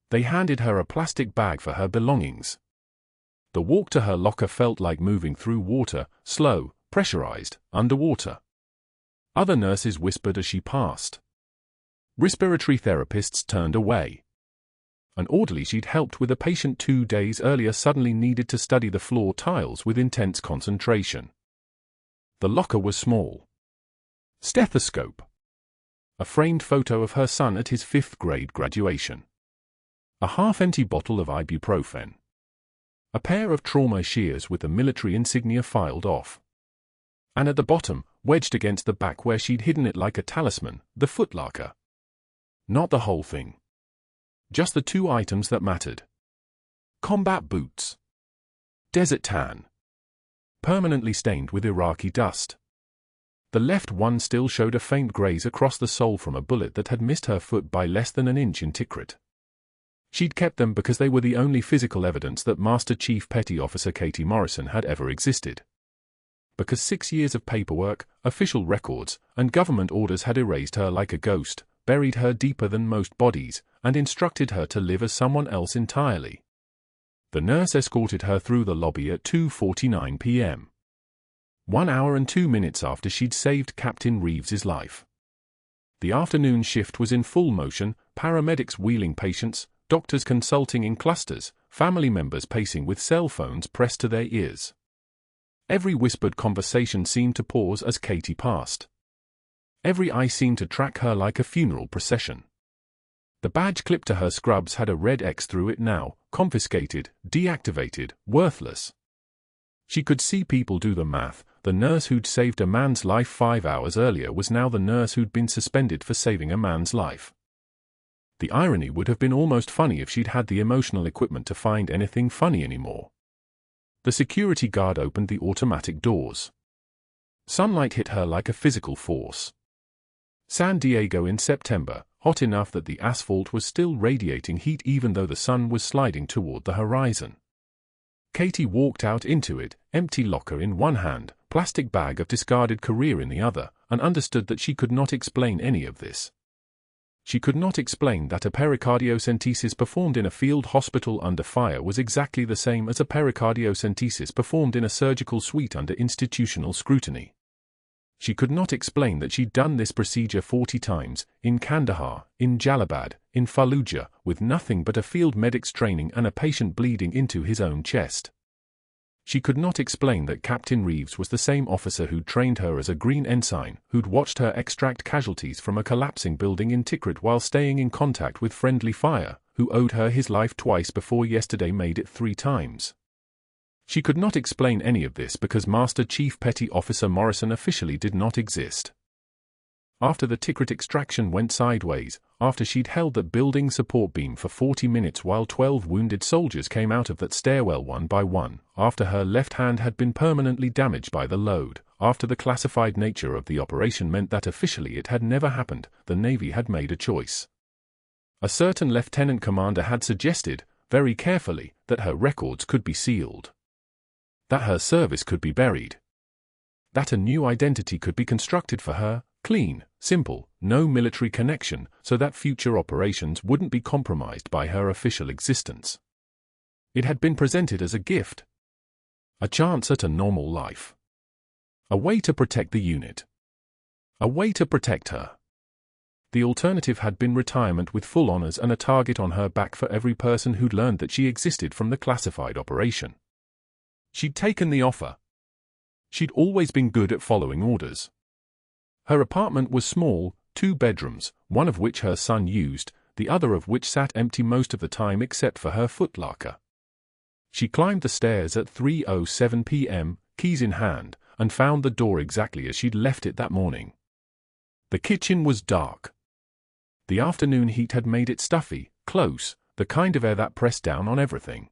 They handed her a plastic bag for her belongings. The walk to her locker felt like moving through water, slow, pressurized, underwater. Other nurses whispered as she passed. Respiratory therapists turned away. An orderly she'd helped with a patient 2 days earlier suddenly needed to study the floor tiles with intense concentration. The locker was small. Stethoscope. A framed photo of her son at his 5th grade graduation. A half-empty bottle of ibuprofen. A pair of trauma shears with the military insignia filed off. And at the bottom, wedged against the back where she'd hidden it like a talisman, the footlocker. Not the whole thing. Just the 2 items that mattered. Combat boots. Desert tan. Permanently stained with Iraqi dust. The left one still showed a faint graze across the sole from a bullet that had missed her foot by less than an inch in Tikrit. She'd kept them because they were the only physical evidence that Master Chief Petty Officer Katie Morrison had ever existed. Because 6 years of paperwork, official records, and government orders had erased her like a ghost, buried her deeper than most bodies, and instructed her to live as someone else entirely. The nurse escorted her through the lobby at 2:49 p.m. 1 hour and 2 minutes after she'd saved Captain Reeves's life. The afternoon shift was in full motion, paramedics wheeling patients, doctors consulting in clusters, family members pacing with cell phones pressed to their ears. Every whispered conversation seemed to pause as Katie passed. Every eye seemed to track her like a funeral procession. The badge clipped to her scrubs had a red X through it now, confiscated, deactivated, worthless. She could see people do the math. The nurse who'd saved a man's life 5 hours earlier was now the nurse who'd been suspended for saving a man's life. The irony would have been almost funny if she'd had the emotional equipment to find anything funny anymore. The security guard opened the automatic doors. Sunlight hit her like a physical force. San Diego in September, hot enough that the asphalt was still radiating heat even though the sun was sliding toward the horizon. Katie walked out into it, empty locker in one hand, plastic bag of discarded career in the other, and understood that she could not explain any of this. She could not explain that a pericardiocentesis performed in a field hospital under fire was exactly the same as a pericardiocentesis performed in a surgical suite under institutional scrutiny. She could not explain that she'd done this procedure 40 times, in Kandahar, in Jalabad, in Fallujah, with nothing but a field medic's training and a patient bleeding into his own chest. She could not explain that Captain Reeves was the same officer who'd trained her as a Green Ensign, who'd watched her extract casualties from a collapsing building in Tikrit while staying in contact with friendly fire, who owed her his life twice before yesterday made it 3 times. She could not explain any of this because Master Chief Petty Officer Morrison officially did not exist. After the Tikrit extraction went sideways, after she'd held that building support beam for 40 minutes while 12 wounded soldiers came out of that stairwell one by one, after her left hand had been permanently damaged by the load, after the classified nature of the operation meant that officially it had never happened, the Navy had made a choice. A certain lieutenant commander had suggested, very carefully, that her records could be sealed. That her service could be buried. That a new identity could be constructed for her, clean, simple, no military connection, so that future operations wouldn't be compromised by her official existence. It had been presented as a gift. A chance at a normal life. A way to protect the unit. A way to protect her. The alternative had been retirement with full honors and a target on her back for every person who'd learned that she existed from the classified operation. She'd taken the offer. She'd always been good at following orders. Her apartment was small, 2 bedrooms, one of which her son used, the other of which sat empty most of the time except for her footlocker. She climbed the stairs at 3:07 p.m., keys in hand, and found the door exactly as she'd left it that morning. The kitchen was dark. The afternoon heat had made it stuffy, close, the kind of air that pressed down on everything.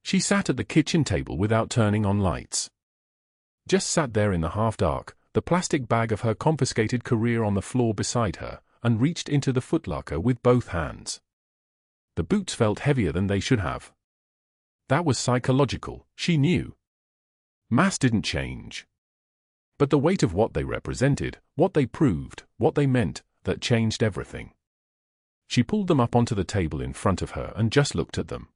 She sat at the kitchen table without turning on lights. Just sat there in the half-dark, the plastic bag of her confiscated career on the floor beside her, and reached into the footlocker with both hands. The boots felt heavier than they should have. That was psychological, she knew. Mass didn't change. But the weight of what they represented, what they proved, what they meant, that changed everything. She pulled them up onto the table in front of her and just looked at them.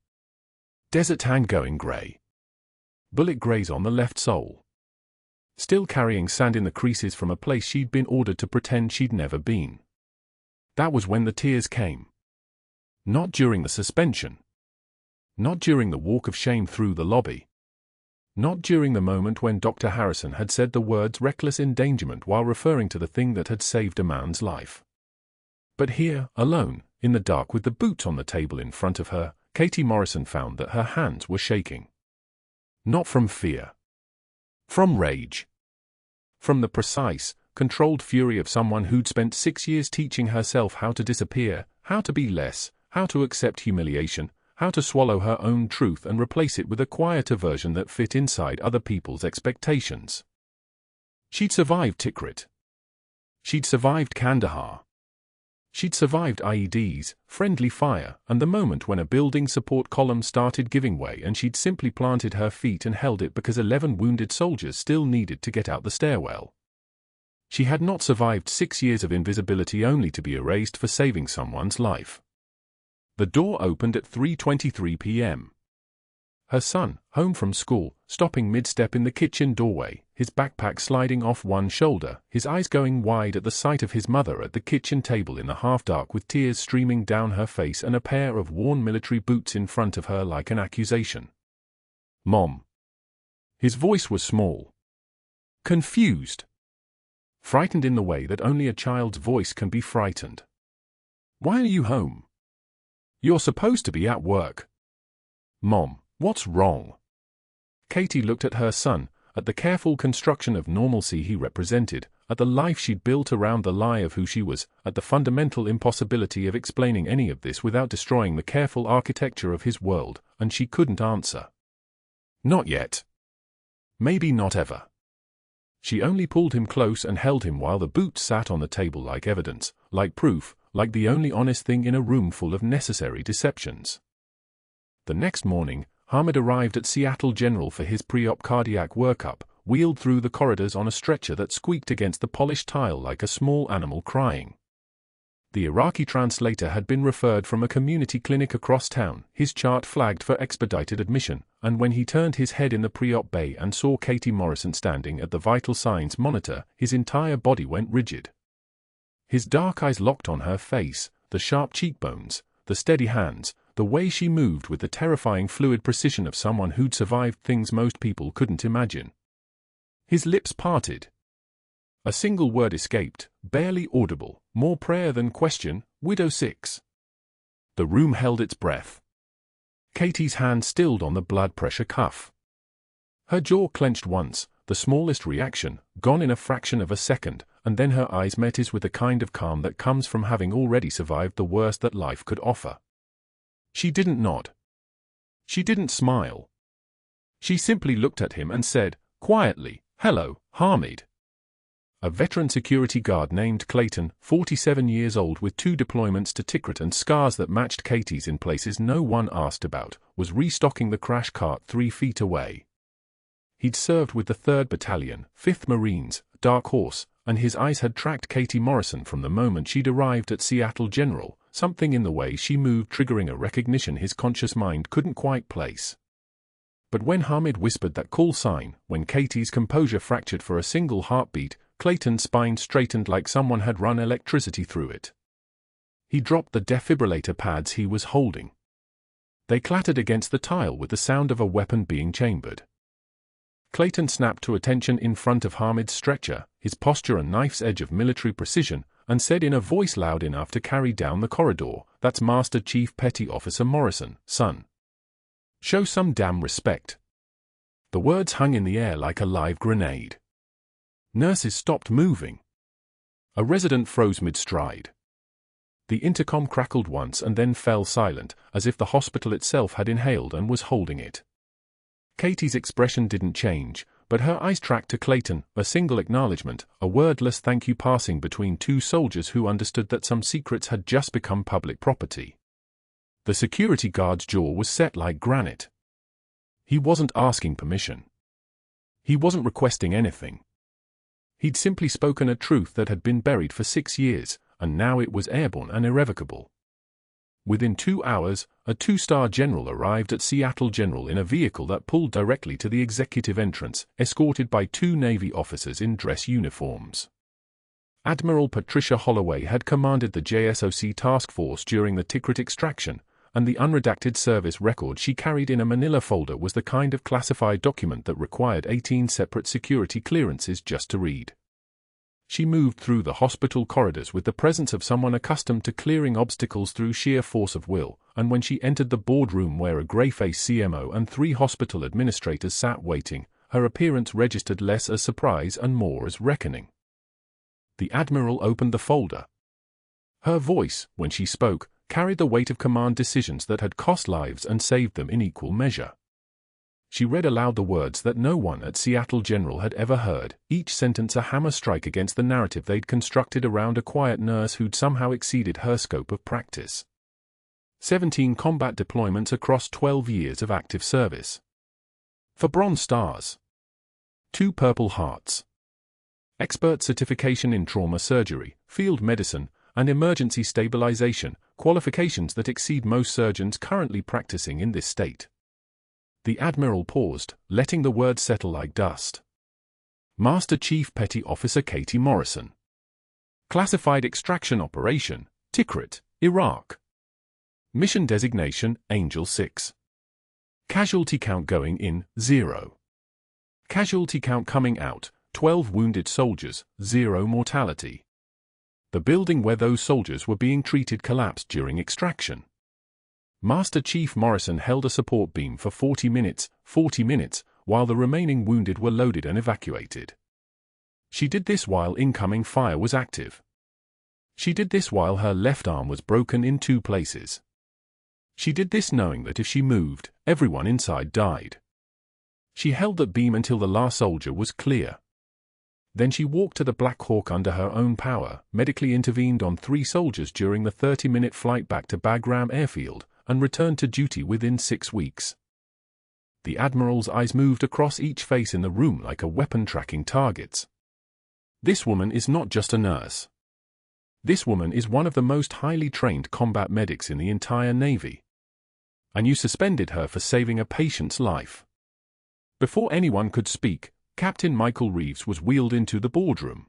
Desert tan going grey. Bullet greys on the left sole. Still carrying sand in the creases from a place she'd been ordered to pretend she'd never been. That was when the tears came. Not during the suspension. Not during the walk of shame through the lobby. Not during the moment when Dr. Harrison had said the words reckless endangerment while referring to the thing that had saved a man's life. But here, alone, in the dark with the boots on the table in front of her, Katie Morrison found that her hands were shaking. Not from fear. From rage. From the precise, controlled fury of someone who'd spent 6 years teaching herself how to disappear, how to be less, how to accept humiliation, how to swallow her own truth and replace it with a quieter version that fit inside other people's expectations. She'd survived Tikrit. She'd survived Kandahar. She'd survived IEDs, friendly fire, and the moment when a building support column started giving way and she'd simply planted her feet and held it because 11 wounded soldiers still needed to get out the stairwell. She had not survived 6 years of invisibility only to be erased for saving someone's life. The door opened at 3:23 p.m. Her son, home from school, stopping mid-step in the kitchen doorway, his backpack sliding off one shoulder, his eyes going wide at the sight of his mother at the kitchen table in the half-dark with tears streaming down her face and a pair of worn military boots in front of her like an accusation. Mom. His voice was small. Confused. Frightened in the way that only a child's voice can be frightened. Why are you home? You're supposed to be at work. Mom. What's wrong? Katie looked at her son, at the careful construction of normalcy he represented, at the life she'd built around the lie of who she was, at the fundamental impossibility of explaining any of this without destroying the careful architecture of his world, and she couldn't answer. Not yet. Maybe not ever. She only pulled him close and held him while the boots sat on the table like evidence, like proof, like the only honest thing in a room full of necessary deceptions. The next morning, Hamid arrived at Seattle General for his pre-op cardiac workup, wheeled through the corridors on a stretcher that squeaked against the polished tile like a small animal crying. The Iraqi translator had been referred from a community clinic across town, his chart flagged for expedited admission, and when he turned his head in the pre-op bay and saw Katie Morrison standing at the vital signs monitor, his entire body went rigid. His dark eyes locked on her face, the sharp cheekbones, the steady hands, the way she moved with the terrifying fluid precision of someone who'd survived things most people couldn't imagine. His lips parted. A single word escaped, barely audible, more prayer than question, Widow 6. The room held its breath. Katie's hand stilled on the blood pressure cuff. Her jaw clenched once, the smallest reaction, gone in a fraction of a second, and then her eyes met his with the kind of calm that comes from having already survived the worst that life could offer. She didn't nod. She didn't smile. She simply looked at him and said, quietly, "Hello, Hamid." A veteran security guard named Clayton, 47 years old with 2 deployments to Tikrit and scars that matched Katie's in places no one asked about, was restocking the crash cart 3 feet away. He'd served with the 3rd Battalion, 5th Marines, Dark Horse, and his eyes had tracked Katie Morrison from the moment she'd arrived at Seattle General, something in the way she moved triggering a recognition his conscious mind couldn't quite place. But when Hamid whispered that call sign, when Katie's composure fractured for a single heartbeat, Clayton's spine straightened like someone had run electricity through it. He dropped the defibrillator pads he was holding. They clattered against the tile with the sound of a weapon being chambered. Clayton snapped to attention in front of Hamid's stretcher, his posture a knife's edge of military precision, and said in a voice loud enough to carry down the corridor, "That's Master Chief Petty Officer Morrison, son. Show some damn respect." The words hung in the air like a live grenade. Nurses stopped moving. A resident froze mid-stride. The intercom crackled once and then fell silent, as if the hospital itself had inhaled and was holding it. Katie's expression didn't change, but her eyes tracked to Clayton, a single acknowledgement, a wordless thank you passing between 2 soldiers who understood that some secrets had just become public property. The security guard's jaw was set like granite. He wasn't asking permission. He wasn't requesting anything. He'd simply spoken a truth that had been buried for 6 years, and now it was airborne and irrevocable. Within 2 hours, a 2-star general arrived at Seattle General in a vehicle that pulled directly to the executive entrance, escorted by 2 Navy officers in dress uniforms. Admiral Patricia Holloway had commanded the JSOC task force during the Tikrit extraction, and the unredacted service record she carried in a manila folder was the kind of classified document that required 18 separate security clearances just to read. She moved through the hospital corridors with the presence of someone accustomed to clearing obstacles through sheer force of will, and when she entered the boardroom where a grey-faced CMO and 3 hospital administrators sat waiting, her appearance registered less as surprise and more as reckoning. The Admiral opened the folder. Her voice, when she spoke, carried the weight of command decisions that had cost lives and saved them in equal measure. She read aloud the words that no one at Seattle General had ever heard, each sentence a hammer strike against the narrative they'd constructed around a quiet nurse who'd somehow exceeded her scope of practice. 17 combat deployments across 12 years of active service. 4 Bronze Stars. 2 Purple Hearts. Expert certification in trauma surgery, field medicine, and emergency stabilization, qualifications that exceed most surgeons currently practicing in this state. The Admiral paused, letting the words settle like dust. Master Chief Petty Officer Katie Morrison. Classified Extraction Operation, Tikrit, Iraq. Mission Designation, Angel 6. Casualty count going in, 0. Casualty count coming out, 12 wounded soldiers, 0 mortality. The building where those soldiers were being treated collapsed during extraction. Master Chief Morrison held a support beam for 40 minutes, while the remaining wounded were loaded and evacuated. She did this while incoming fire was active. She did this while her left arm was broken in 2 places. She did this knowing that if she moved, everyone inside died. She held that beam until the last soldier was clear. Then she walked to the Black Hawk under her own power, medically intervened on 3 soldiers during the 30-minute flight back to Bagram airfield, and returned to duty within 6 weeks. The Admiral's eyes moved across each face in the room like a weapon tracking targets. This woman is not just a nurse. This woman is one of the most highly trained combat medics in the entire Navy. And you suspended her for saving a patient's life. Before anyone could speak, Captain Michael Reeves was wheeled into the boardroom.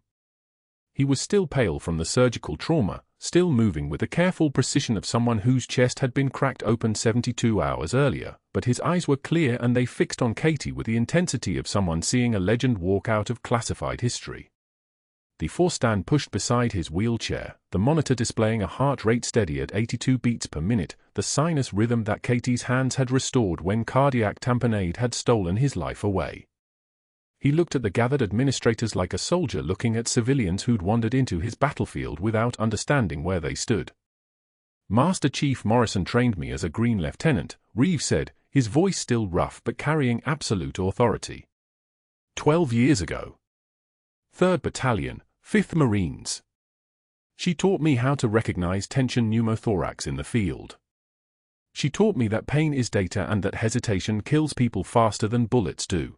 He was still pale from the surgical trauma, still moving with the careful precision of someone whose chest had been cracked open 72 hours earlier, but his eyes were clear and they fixed on Katie with the intensity of someone seeing a legend walk out of classified history. The four-stand pushed beside his wheelchair, the monitor displaying a heart rate steady at 82 beats per minute, the sinus rhythm that Katie's hands had restored when cardiac tamponade had stolen his life away. He looked at the gathered administrators like a soldier looking at civilians who'd wandered into his battlefield without understanding where they stood. Master Chief Morrison trained me as a Green Lieutenant, Reeves said, his voice still rough but carrying absolute authority. 12 years ago. 3rd Battalion, 5th Marines. She taught me how to recognize tension pneumothorax in the field. She taught me that pain is data and that hesitation kills people faster than bullets do.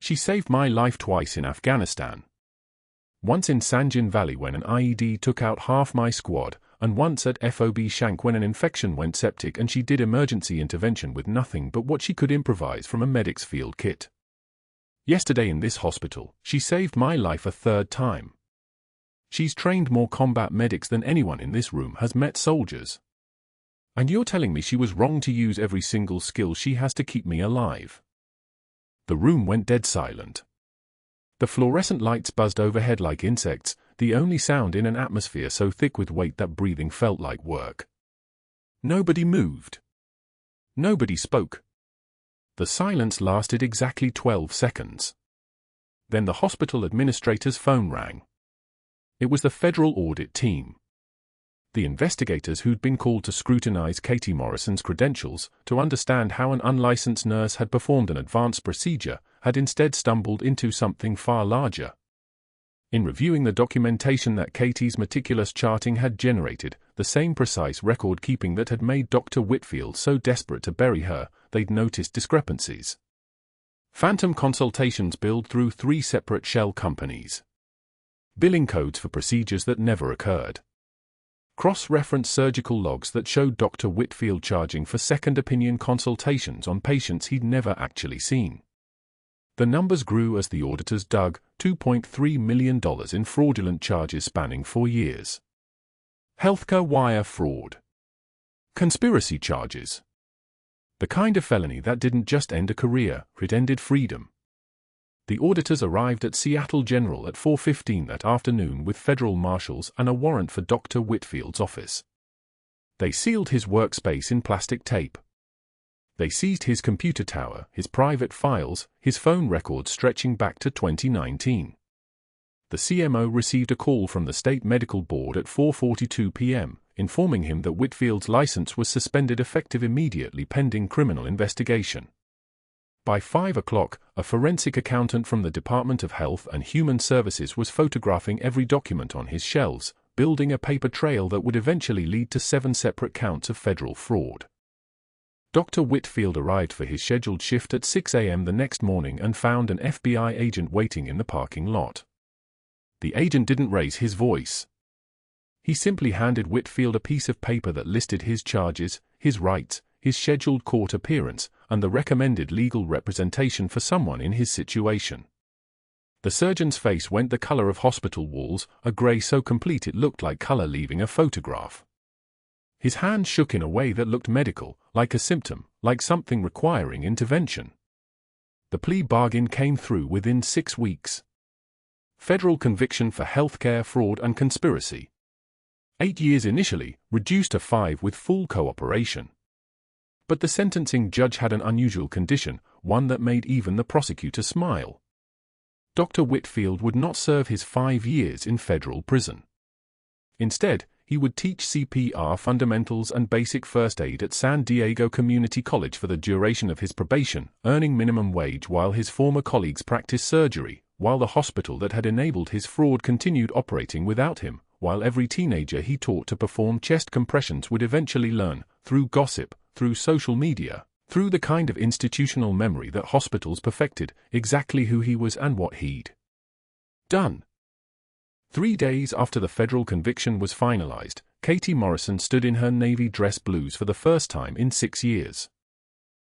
She saved my life twice in Afghanistan. Once in Sanjin Valley when an IED took out half my squad, and once at FOB Shank when an infection went septic and she did emergency intervention with nothing but what she could improvise from a medic's field kit. Yesterday in this hospital, she saved my life a 3rd time. She's trained more combat medics than anyone in this room has met soldiers. And you're telling me she was wrong to use every single skill she has to keep me alive? The room went dead silent. The fluorescent lights buzzed overhead like insects, the only sound in an atmosphere so thick with weight that breathing felt like work. Nobody moved. Nobody spoke. The silence lasted exactly 12 seconds. Then the hospital administrator's phone rang. It was the Federal Audit Team. The investigators who'd been called to scrutinize Katie Morrison's credentials, to understand how an unlicensed nurse had performed an advanced procedure, had instead stumbled into something far larger. In reviewing the documentation that Katie's meticulous charting had generated, the same precise record-keeping that had made Dr. Whitfield so desperate to bury her, they'd noticed discrepancies. Phantom consultations billed through 3 separate shell companies. Billing codes for procedures that never occurred. Cross-reference surgical logs that showed Dr. Whitfield charging for second opinion consultations on patients he'd never actually seen. The numbers grew as the auditors dug $2.3 million in fraudulent charges spanning 4 years. Healthcare wire fraud. Conspiracy charges. The kind of felony that didn't just end a career, it ended freedom. The auditors arrived at Seattle General at 4:15 that afternoon with federal marshals and a warrant for Dr. Whitfield's office. They sealed his workspace in plastic tape. They seized his computer tower, his private files, his phone records stretching back to 2019. The CMO received a call from the State Medical Board at 4:42 p.m., informing him that Whitfield's license was suspended effective immediately pending criminal investigation. By 5 o'clock, a forensic accountant from the Department of Health and Human Services was photographing every document on his shelves, building a paper trail that would eventually lead to 7 separate counts of federal fraud. Dr. Whitfield arrived for his scheduled shift at 6 a.m. the next morning and found an FBI agent waiting in the parking lot. The agent didn't raise his voice. He simply handed Whitfield a piece of paper that listed his charges, his rights, his scheduled court appearance, and the recommended legal representation for someone in his situation. The surgeon's face went the color of hospital walls, a gray so complete it looked like color leaving a photograph. His hand shook in a way that looked medical, like a symptom, like something requiring intervention. The plea bargain came through within 6 weeks. Federal conviction for healthcare fraud and conspiracy. 8 years initially, reduced to 5 with full cooperation. But the sentencing judge had an unusual condition, one that made even the prosecutor smile. Dr. Whitfield would not serve his 5 years in federal prison. Instead, he would teach CPR fundamentals and basic first aid at San Diego Community College for the duration of his probation, earning minimum wage while his former colleagues practiced surgery, while the hospital that had enabled his fraud continued operating without him, while every teenager he taught to perform chest compressions would eventually learn, through gossip, through social media, through the kind of institutional memory that hospitals perfected, exactly who he was and what he'd done. 3 days after the federal conviction was finalized, Katie Morrison stood in her navy dress blues for the first time in 6 years.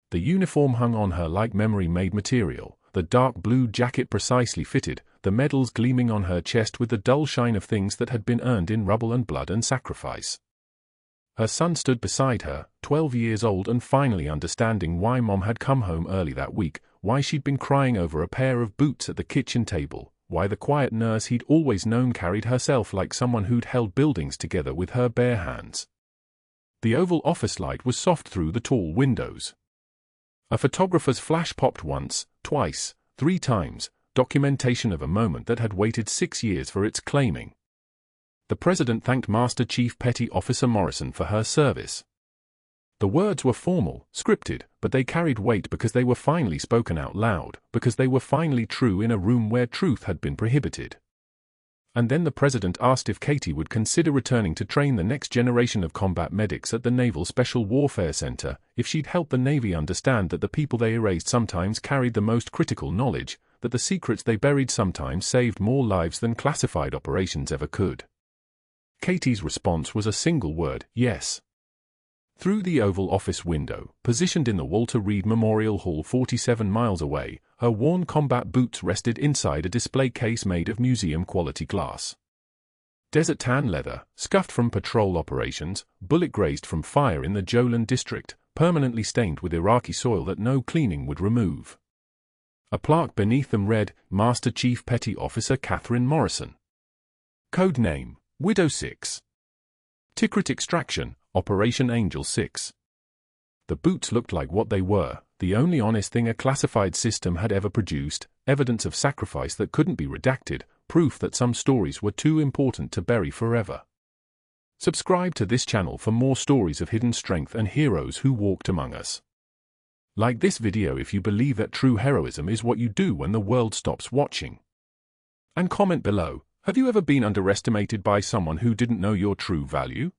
The uniform hung on her like memory-made material, the dark blue jacket precisely fitted, the medals gleaming on her chest with the dull shine of things that had been earned in rubble and blood and sacrifice. Her son stood beside her, 12 years old and finally understanding why Mom had come home early that week, why she'd been crying over a pair of boots at the kitchen table, why the quiet nurse he'd always known carried herself like someone who'd held buildings together with her bare hands. The Oval Office light was soft through the tall windows. A photographer's flash popped once, twice, 3 times, documentation of a moment that had waited 6 years for its claiming. The President thanked Master Chief Petty Officer Morrison for her service. The words were formal, scripted, but they carried weight because they were finally spoken out loud, because they were finally true in a room where truth had been prohibited. And then the President asked if Katie would consider returning to train the next generation of combat medics at the Naval Special Warfare Center, if she'd help the Navy understand that the people they erased sometimes carried the most critical knowledge, that the secrets they buried sometimes saved more lives than classified operations ever could. Katie's response was a single word, yes. Through the Oval Office window, positioned in the Walter Reed Memorial Hall 47 miles away, her worn combat boots rested inside a display case made of museum-quality glass. Desert tan leather, scuffed from patrol operations, bullet-grazed from fire in the Jolan district, permanently stained with Iraqi soil that no cleaning would remove. A plaque beneath them read, Master Chief Petty Officer Catherine Morrison. Code name, Widow 6. Secret extraction, Operation Angel 6. The boots looked like what they were, the only honest thing a classified system had ever produced, evidence of sacrifice that couldn't be redacted, proof that some stories were too important to bury forever. Subscribe to this channel for more stories of hidden strength and heroes who walked among us. Like this video if you believe that true heroism is what you do when the world stops watching. And comment below, have you ever been underestimated by someone who didn't know your true value?